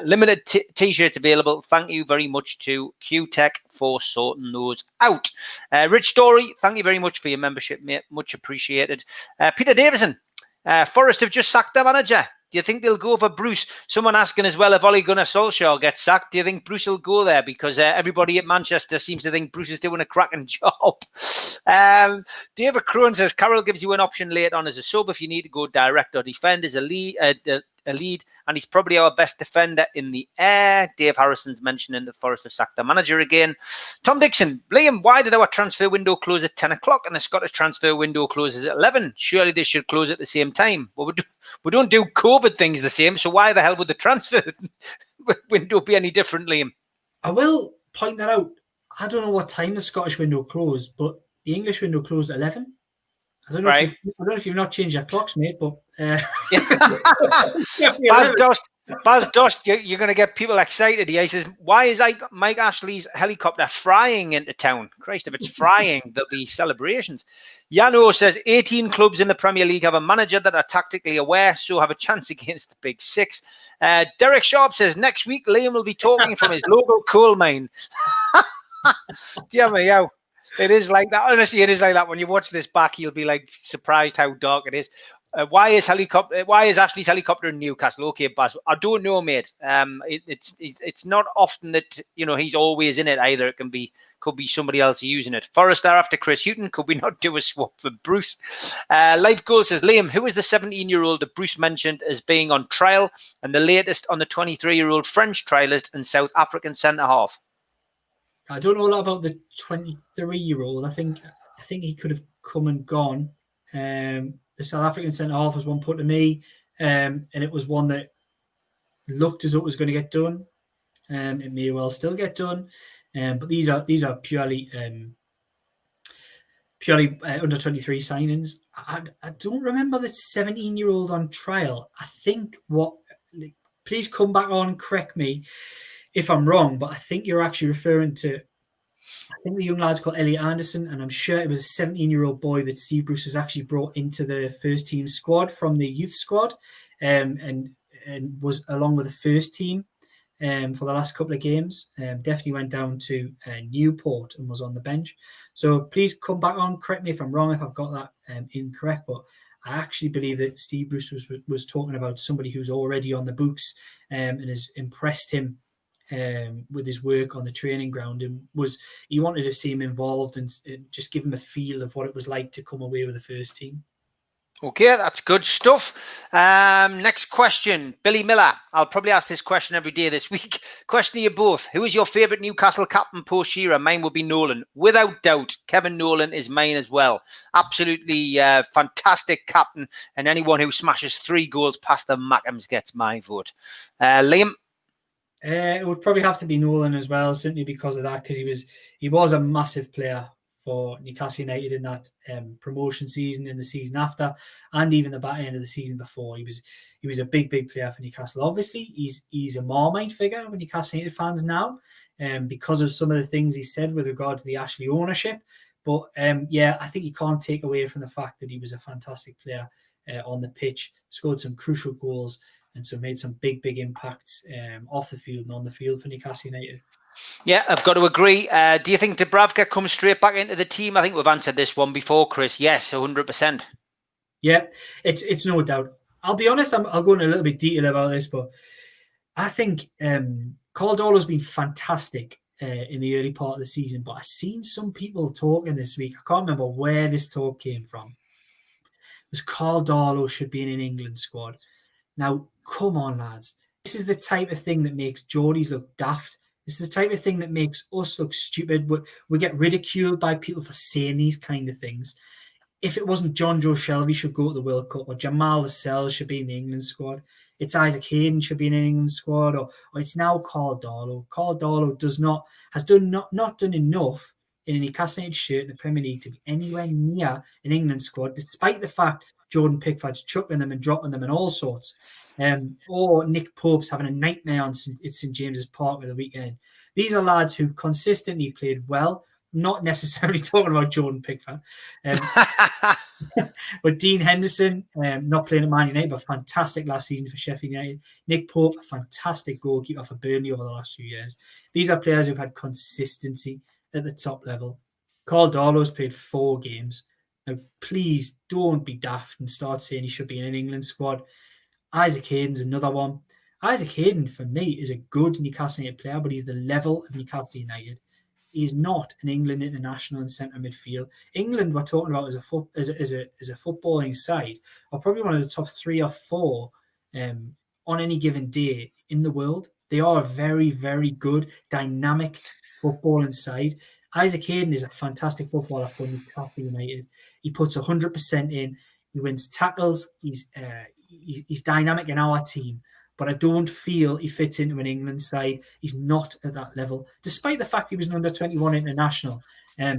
Limited t-shirts available. Thank you very much to QTech for sorting those out. Rich Story, thank you very much for your membership, mate. Much appreciated. Peter Davison, Forest have just sacked their manager. Do you think they'll go for Bruce? Someone asking as well if Ole Gunnar Solskjaer gets sacked. Do you think Bruce will go there? Because everybody at Manchester seems to think Bruce is doing a cracking job. David Crone says, Carroll gives you an option late on as a sub if you need to go direct or defend as a lead, and he's probably our best defender in the air. Dave Harrison's mentioning the Forest have sacked the manager again. Tom Dixon, Liam, why did our transfer window close at 10 o'clock and the Scottish transfer window closes at 11? Surely they should close at the same time. Well, we don't do COVID things the same, so why the hell would the transfer window be any different, Liam? I will point that out. I don't know what time the Scottish window closed, but the English window closed at 11. I don't know if you've not changed your clocks, mate, but Bas Dost, you're going to get people excited here. He says, why is Mike Ashley's helicopter flying into town? Christ, if it's flying, there'll be celebrations. Yano says 18 clubs in the Premier League have a manager that are tactically aware, so have a chance against the Big Six. Derek Sharp says next week Liam will be talking from his local coal mine. Dear me, yo. It is like that. Honestly, it is like that. When you watch this back, you'll be like surprised how dark it is. Why is Ashley's helicopter in Newcastle? Okay, Bas, I don't know, mate. It's not often that he's always in it either. It could be somebody else using it. Forrester after Chris Hughton. Could we not do a swap for Bruce? Life Goal says, Liam, who is the 17-year-old that Bruce mentioned as being on trial and the latest on the 23-year-old French trialist and South African centre half? I don't know a lot about the 23-year-old. I think he could have come and gone. The South African centre half was one put to me, and it was one that looked as though it was going to get done. It may well still get done, but these are purely under 23 signings. I don't remember the 17-year-old on trial. I think please come back on and correct me if I'm wrong, but I think you're actually referring to I think the young lad's called Elliot Anderson, and I'm sure it was a 17-year-old boy that Steve Bruce has actually brought into the first team squad from the youth squad, and was along with the first team for the last couple of games. Definitely went down to Newport and was on the bench. So please come back on. Correct me if I'm wrong, if I've got that incorrect, but I actually believe that Steve Bruce was talking about somebody who's already on the books and has impressed him with his work on the training ground, and he wanted to see him involved and just give him a feel of what it was like to come away with the first team. Okay, that's good stuff. Next question, Billy Miller. I'll probably ask this question every day this week. Question to you both. Who is your favourite Newcastle captain post-Shearer? Mine would be Nolan. Without doubt, Kevin Nolan is mine as well. Absolutely fantastic captain, and anyone who smashes 3 goals past the Mackems gets my vote. Liam? It would probably have to be Nolan as well, simply because of that, because he was a massive player for Newcastle United in that promotion season, in the season after, and even the back end of the season before. He was a big player for Newcastle. Obviously, he's a Marmite figure with Newcastle United fans now, because of some of the things he said with regard to the Ashley ownership. But I think you can't take away from the fact that he was a fantastic player on the pitch, scored some crucial goals, and so made some big impacts off the field and on the field for Newcastle United. Yeah, I've got to agree. Do you think Dubravka comes straight back into the team? I think we've answered this one before, Chris. Yes, 100%. Yeah, it's no doubt. I'll be honest, I'll go into a little bit detail about this, but I think Caldolo's been fantastic in the early part of the season, but I've seen some people talking this week. I can't remember where this talk came from. It was Caldolo should be in an England squad. Now, come on, lads. This is the type of thing that makes Geordies look daft. This is the type of thing that makes us look stupid. We get ridiculed by people for saying these kind of things. If it wasn't John Joe Shelby should go to the World Cup, or Jamal Lascelles should be in the England squad, it's Isaac Hayden should be in an England squad, or it's now Caldolo. Caldolo has not done enough in a Newcastle United shirt in the Premier League to be anywhere near an England squad, despite the fact Jordan Pickford's chucking them and dropping them and all sorts. Or Nick Pope's having a nightmare at St James's Park with the weekend. These are lads who consistently played well, not necessarily talking about Jordan Pickford. But Dean Henderson, not playing at Man United, but fantastic last season for Sheffield United. Nick Pope, a fantastic goalkeeper for Burnley over the last few years. These are players who've had consistency at the top level. Caldolo's played 4 games. Now, please don't be daft and start saying he should be in an England squad. Isaac Hayden's another one. Isaac Hayden, for me, is a good Newcastle United player, but he's the level of Newcastle United. He's not an England international in centre midfield. England, we're talking about as a footballing side, are probably one of the top 3 or 4 on any given day in the world. They are a very, very good, dynamic footballing side. Isaac Hayden is a fantastic footballer for Newcastle United. He puts 100% in. He wins tackles. He's dynamic in our team, but I don't feel he fits into an England side. He's not at that level, despite the fact he was an under-21 international. I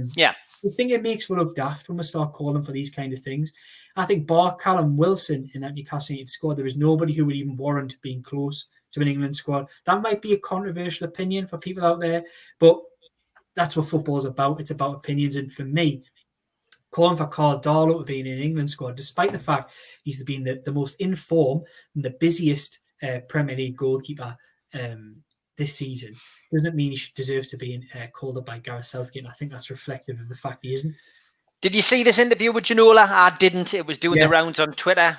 think it makes me look daft when we start calling for these kind of things. I think bar Callum Wilson in that Newcastle United squad, there is nobody who would even warrant being close to an England squad. That might be a controversial opinion for people out there, but that's what football is about. It's about opinions. And for me, calling for Caldolo to be in an England squad, despite the fact he's been the most in form and the busiest Premier League goalkeeper this season, doesn't mean he deserves to be called up by Gareth Southgate. And I think that's reflective of the fact he isn't. Did you see this interview with Ginola? I didn't. It was doing the rounds on Twitter.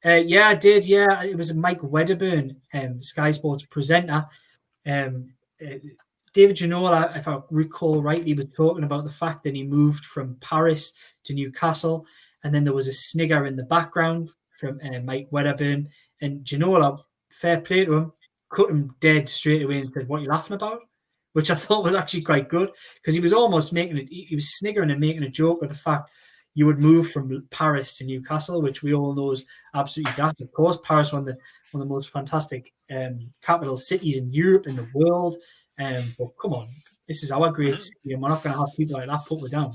Yeah, I did. Yeah, it was Mike Wedderburn, Sky Sports presenter. David Ginola, if I recall rightly, was talking about the fact that he moved from Paris to Newcastle, and then there was a snigger in the background from Mike Wedderburn, and Ginola, fair play to him, cut him dead straight away and said, "What are you laughing about?" Which I thought was actually quite good, because he was almost making it, he was sniggering and making a joke of the fact you would move from Paris to Newcastle, which we all know is absolutely daft. Of course, Paris, one of the most fantastic capital cities in Europe, in the world. But come on, this is our great city, and we're not going to have people like that put down.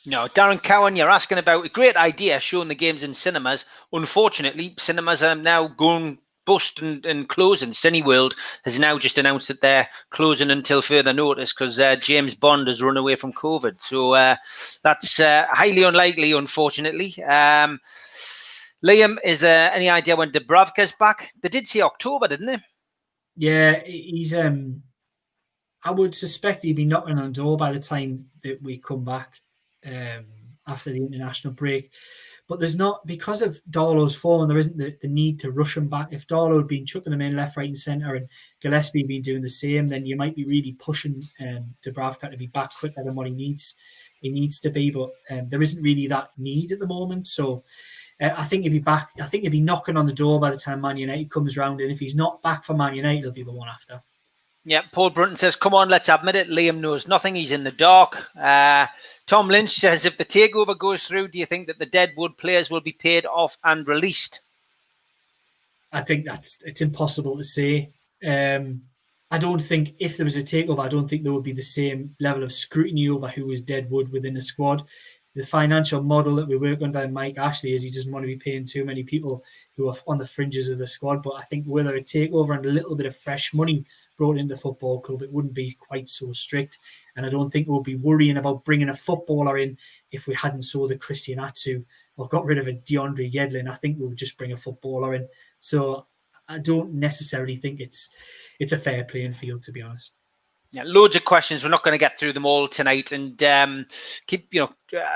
No, Darren Cowan, you're asking about a great idea, showing the games in cinemas. Unfortunately, cinemas are now going bust and closing. Cineworld has now just announced that they're closing until further notice because James Bond has run away from COVID. So that's highly unlikely, unfortunately. Liam, is there any idea when Dubravka's back? They did say October, didn't they? Yeah, he's. I would suspect he'd be knocking on the door by the time that we come back after the international break. But there's not, because of Darlow's form, there isn't the need to rush him back. If Darlow had been chucking them in left, right, and centre, and Gillespie had been doing the same, then you might be really pushing Dubravka to be back quicker than what he needs to be. But there isn't really that need at the moment. So I think he'll be back. I think he'll be knocking on the door by the time Man United comes round. And if he's not back for Man United, he'll be the one after. Yeah, Paul Brunton says, come on, let's admit it. Liam knows nothing. He's in the dark. Tom Lynch says, if the takeover goes through, do you think that the Deadwood players will be paid off and released? I think it's impossible to say. I don't think if there was a takeover, I don't think there would be the same level of scrutiny over who was Deadwood within the squad. The financial model that we work under Mike Ashley is he doesn't want to be paying too many people who are on the fringes of the squad. But I think whether a takeover and a little bit of fresh money brought into the football club, it wouldn't be quite so strict. And I don't think we'll be worrying about bringing a footballer in if we hadn't sold a Christian Atsu or got rid of a DeAndre Yedlin. I think we'll just bring a footballer in. So I don't necessarily think it's a fair playing field, to be honest. Yeah, loads of questions. We're not going to get through them all tonight, and keep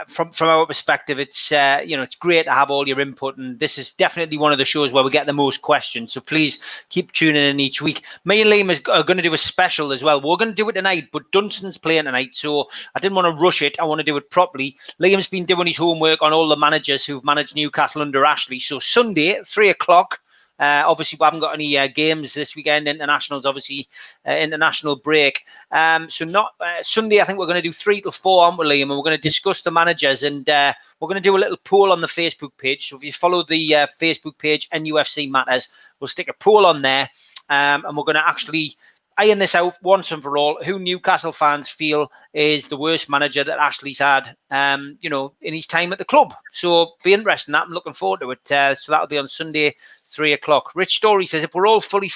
from our perspective, it's it's great to have all your input, and this is definitely one of the shows where we get the most questions. So please keep tuning in each week. Me and Liam are going to do a special as well. We're going to do it tonight, but Dunstan's playing tonight, so I didn't want to rush it. I want to do it properly. Liam's been doing his homework on all the managers who've managed Newcastle under Ashley. So Sunday, 3:00. Obviously, we haven't got any games this weekend. Internationals, obviously, international break. So not Sunday. I think we're going to do 3 till 4, aren't we, Liam? And we're going to discuss the managers, and we're going to do a little poll on the Facebook page. So if you follow the Facebook page, NUFC Matters, we'll stick a poll on there, and we're going to actually iron this out once and for all. Who Newcastle fans feel is the worst manager that Ashley's had, in his time at the club. So be interesting. I'm looking forward to it. So that'll be on Sunday, 3:00. Rich Story says, if they're all fully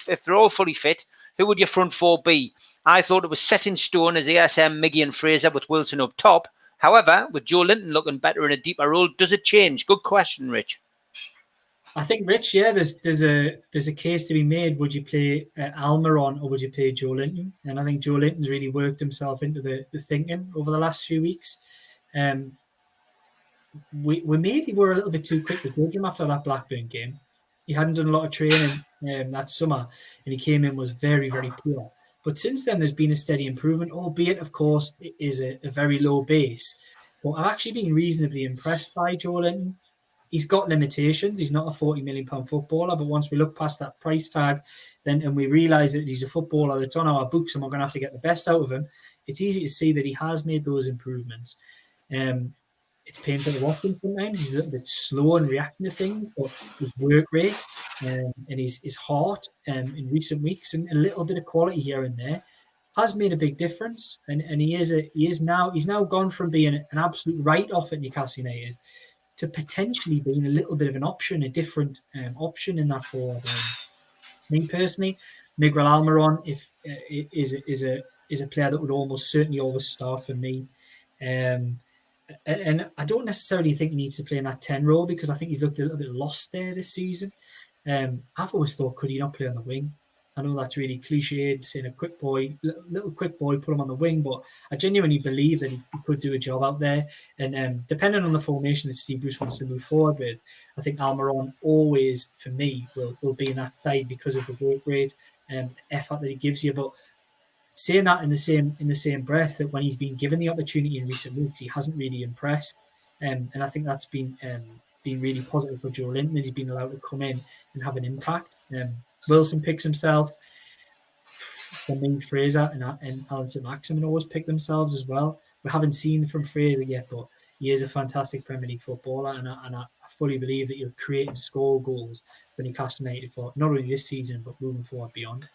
fit, who would your front four be? I thought it was set in stone as ASM, Miggy and Fraser with Wilson up top. However, with Joe Linton looking better in a deeper role, does it change? Good question, Rich. I think, Rich, yeah, there's a case to be made. Would you play Almiron or would you play Joe Linton? And I think Joe Linton's really worked himself into the thinking over the last few weeks. We maybe were a little bit too quick to judge him after that Blackburn game. He hadn't done a lot of training that summer, and he came in was very, very poor. But since then, there's been a steady improvement, albeit, of course, it is a very low base. But I've actually been reasonably impressed by Joe Linton. He's got limitations. He's not a £40 million footballer, but once we look past that price tag, and we realise that he's a footballer that's on our books and we're going to have to get the best out of him, it's easy to see that he has made those improvements. It's painful to watch him sometimes. He's a little bit slow in reacting to things, but his work rate and his heart in recent weeks and a little bit of quality here and there has made a big difference. And he's now gone from being an absolute write-off at Newcastle United to potentially being a little bit of an option, a different option in that forward line. Me personally, Miguel Almiron is a player that would almost certainly always start for me. And I don't necessarily think he needs to play in that 10 role because I think he's looked a little bit lost there this season. I've always thought, could he not play on the wing? I know that's really cliched, saying a little quick boy, put him on the wing, but I genuinely believe that he could do a job out there. And depending on the formation that Steve Bruce wants to move forward with, I think Almiron always, for me, will be in that side because of the work rate and the effort that he gives you. But saying that in the same breath, that when he's been given the opportunity in recent weeks, he hasn't really impressed. And I think that's been really positive for Joe Linton, that he's been allowed to come in and have an impact. Wilson picks himself. For me, Fraser and Alan St. Maximin always pick themselves as well. We haven't seen from Fraser yet, but he is a fantastic Premier League footballer, and I fully believe that he'll create and score goals for Newcastle United for not only this season, but moving forward beyond.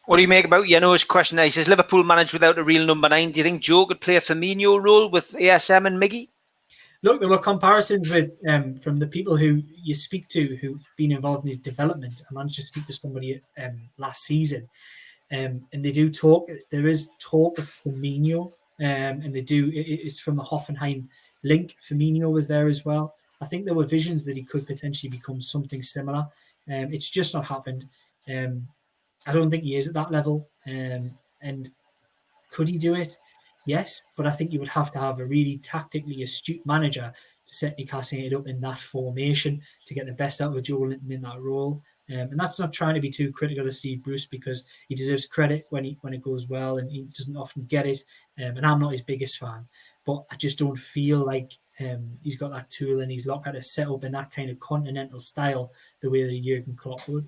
What do you make about Yano's question there? He says, Liverpool managed without a real number 9. Do you think Joe could play a Firmino role with ASM and Miggy? look, there were comparisons with from the people who you speak to who've been involved in his development. I managed to speak to somebody last season, and they do talk. There is talk of Firmino, and they do. It's from the Hoffenheim link. Firmino was there as well. I think there were visions that he could potentially become something similar. It's just not happened. I don't think he is at that level. And could he do it? Yes, but I think you would have to have a really tactically astute manager to set Newcastle United up in that formation to get the best out of Joe Linton in that role. And that's not trying to be too critical of Steve Bruce, because he deserves credit when it goes well, and he doesn't often get it. And I'm not his biggest fan, but I just don't feel like he's got that tool in his locker to set up in that kind of continental style the way that Jurgen Klopp would.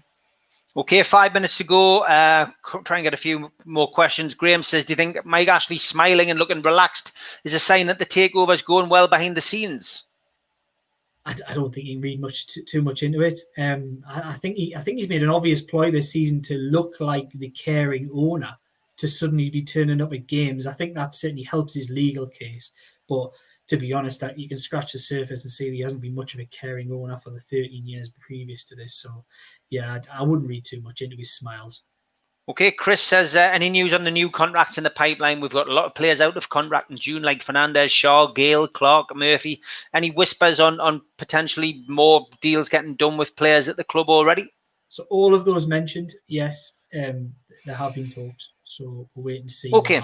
Okay, 5 minutes to go. Try and get a few more questions. Graham says, do you think Mike Ashley smiling and looking relaxed is a sign that the takeover is going well behind the scenes? I don't think you can read too much into it. I think he's made an obvious ploy this season to look like the caring owner, to suddenly be turning up at games. I think that certainly helps his legal case. But to be honest, that you can scratch the surface and see that he hasn't been much of a caring owner for the 13 years previous to this. So, yeah, I wouldn't read too much into his smiles. Okay, Chris says, any news on the new contracts in the pipeline? We've got a lot of players out of contract in June, like Fernandez, Shaw, Gale, Clark, Murphy. Any whispers on potentially more deals getting done with players at the club already? So all of those mentioned, yes, there have been talks. So we'll wait and see. Okay.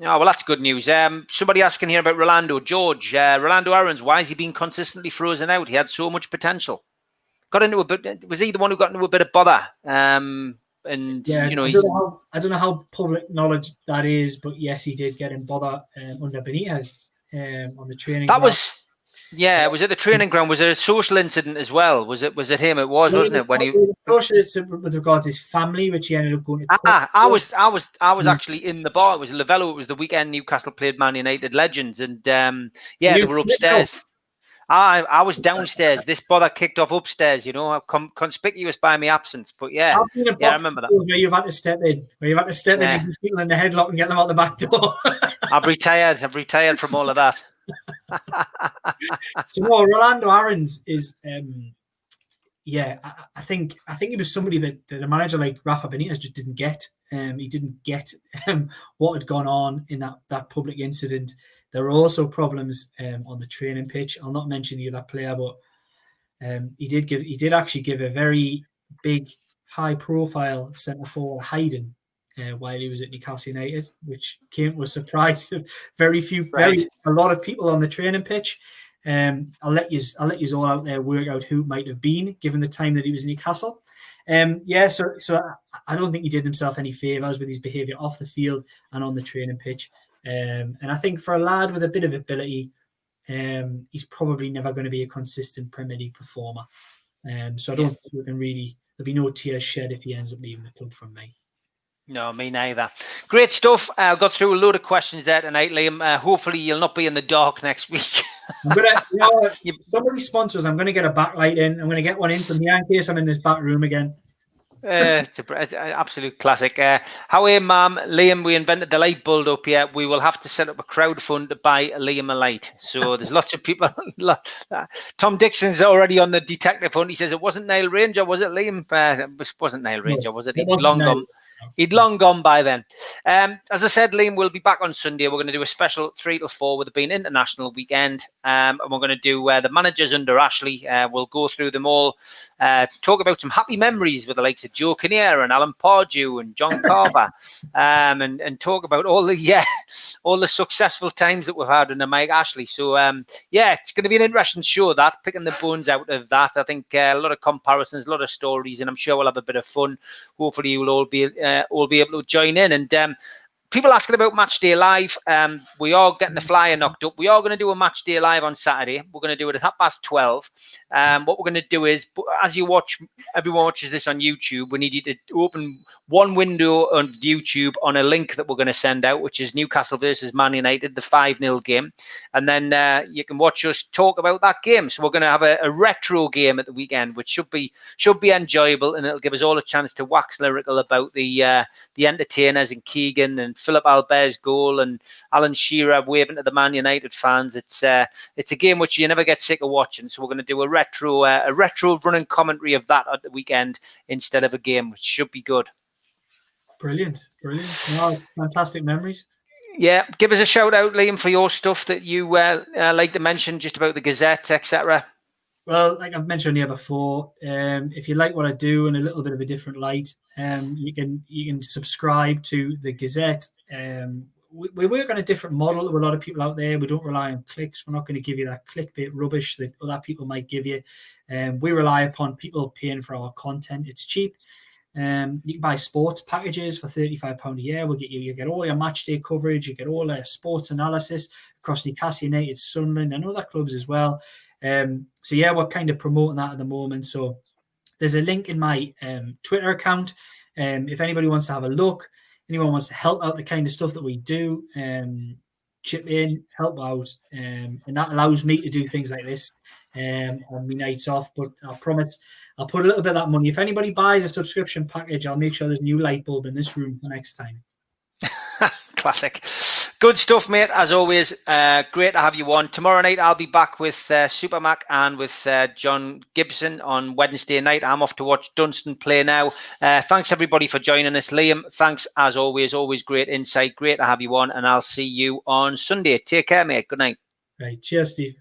Oh, well, that's good news. Somebody asking here about Rolando. George, Rolando Aarons, why has he been consistently frozen out? He had so much potential. Got into a bit. Was he the one who got into a bit of bother? And yeah, you know, I don't know how public knowledge that is, but yes, he did get in bother under Benitez on the training. That was, yeah. Was it the training ground? Was it a social incident as well? Was it him? It was, wasn't it? When he social incident with regards to his family, which he ended up going to. I was actually in the bar. It was Lavello. It was the weekend Newcastle played Man United Legends, and yeah, they were upstairs. I was downstairs. This bother kicked off upstairs, you know, conspicuous by my absence. But yeah, I remember that. Where you've had to step in, and put people in the headlock and get them out the back door. I've retired from all of that. So no, Rolando Aarons is, I think he was somebody that a manager like Rafa Benitez just didn't get. He didn't get what had gone on in that public incident. There were also problems on the training pitch. I'll not mention the other player, but he did actually give a very big, high-profile centre forward hiding while he was at Newcastle United, which came to a surprise to a lot of people on the training pitch. I'll let you all out there work out who it might have been, given the time that he was in Newcastle. So I don't think he did himself any favours with his behaviour off the field and on the training pitch. And I think for a lad with a bit of ability, he's probably never going to be a consistent Premier League performer. So I don't think we can really, there'll be no tears shed if he ends up leaving the club from me. No, me neither. Great stuff. I got through a load of questions there tonight, Liam. Hopefully you'll not be in the dark next week. I'm gonna, somebody sponsors. I'm going to get a backlight in. I'm going to get one in from here in case I'm in this back room again. It's an absolute classic. How are you, Ma'am? Liam, we invented the light bulb up here. We will have to set up a crowdfund to buy Liam a light. So there's lots of people. Tom Dixon's already on the detective hunt. He says it wasn't Nile Ranger, was it, Liam? It wasn't Nile Ranger, was it? He'd long gone by then. As I said, Liam, we'll be back on Sunday. We're going to do a special 3 till 4 with it being international weekend. And we're going to do the managers under Ashley. We'll go through them all, talk about some happy memories with the likes of Joe Kinnear and Alan Pardew and John Carver, and talk about all the successful times that we've had under Mike Ashley. So, it's going to be an interesting show, that, picking the bones out of that. I think a lot of comparisons, a lot of stories, and I'm sure we'll have a bit of fun. Hopefully you will all be able to join in. And people asking about Match Day Live. We are getting the flyer knocked up. We are going to do a Match Day Live on Saturday. We're going to do it at 12:30. What we're going to do is, as you watch, everyone watches this on YouTube, we need you to open one window on YouTube on a link that we're going to send out, which is Newcastle versus Man United, the 5-0 game. And then you can watch us talk about that game. So we're going to have a retro game at the weekend, which should be enjoyable, and it'll give us all a chance to wax lyrical about the entertainers and Keegan and Philip Albert's goal and Alan Shearer waving to the Man United fans. It's a game which you never get sick of watching. So we're going to do a retro running commentary of that at the weekend instead of a game, which should be good. Brilliant. Wow, fantastic memories. Yeah, give us a shout out, Liam, for your stuff that you like to mention, just about the Gazette, etc. Well, like I've mentioned here before, if you like what I do in a little bit of a different light, you can subscribe to the Gazette. We work on a different model to a lot of people out there. We don't rely on clicks. We're not going to give you that clickbait rubbish that other people might give you. We rely upon people paying for our content. It's cheap. You can buy sports packages for £35 a year. You get all your match day coverage. You get all the sports analysis across Newcastle United, Sunderland, and other clubs as well. So yeah, we're kind of promoting that at the moment. So there's a link in my Twitter account. If anybody wants to have a look, anyone wants to help out the kind of stuff that we do, chip in, help out, and that allows me to do things like this on my nights off. But I promise I'll put a little bit of that money. If anybody buys a subscription package, I'll make sure there's a new light bulb in this room for next time. Classic. Good stuff, mate, as always. Great to have you on. Tomorrow night I'll be back with Super Mac and with John Gibson on Wednesday night. I'm off to watch Dunstan play now. Thanks everybody for joining us. Liam, thanks as always great insight. Great to have you on, and I'll see you on Sunday. Take care, mate. Good night. Right. Cheers, Steve.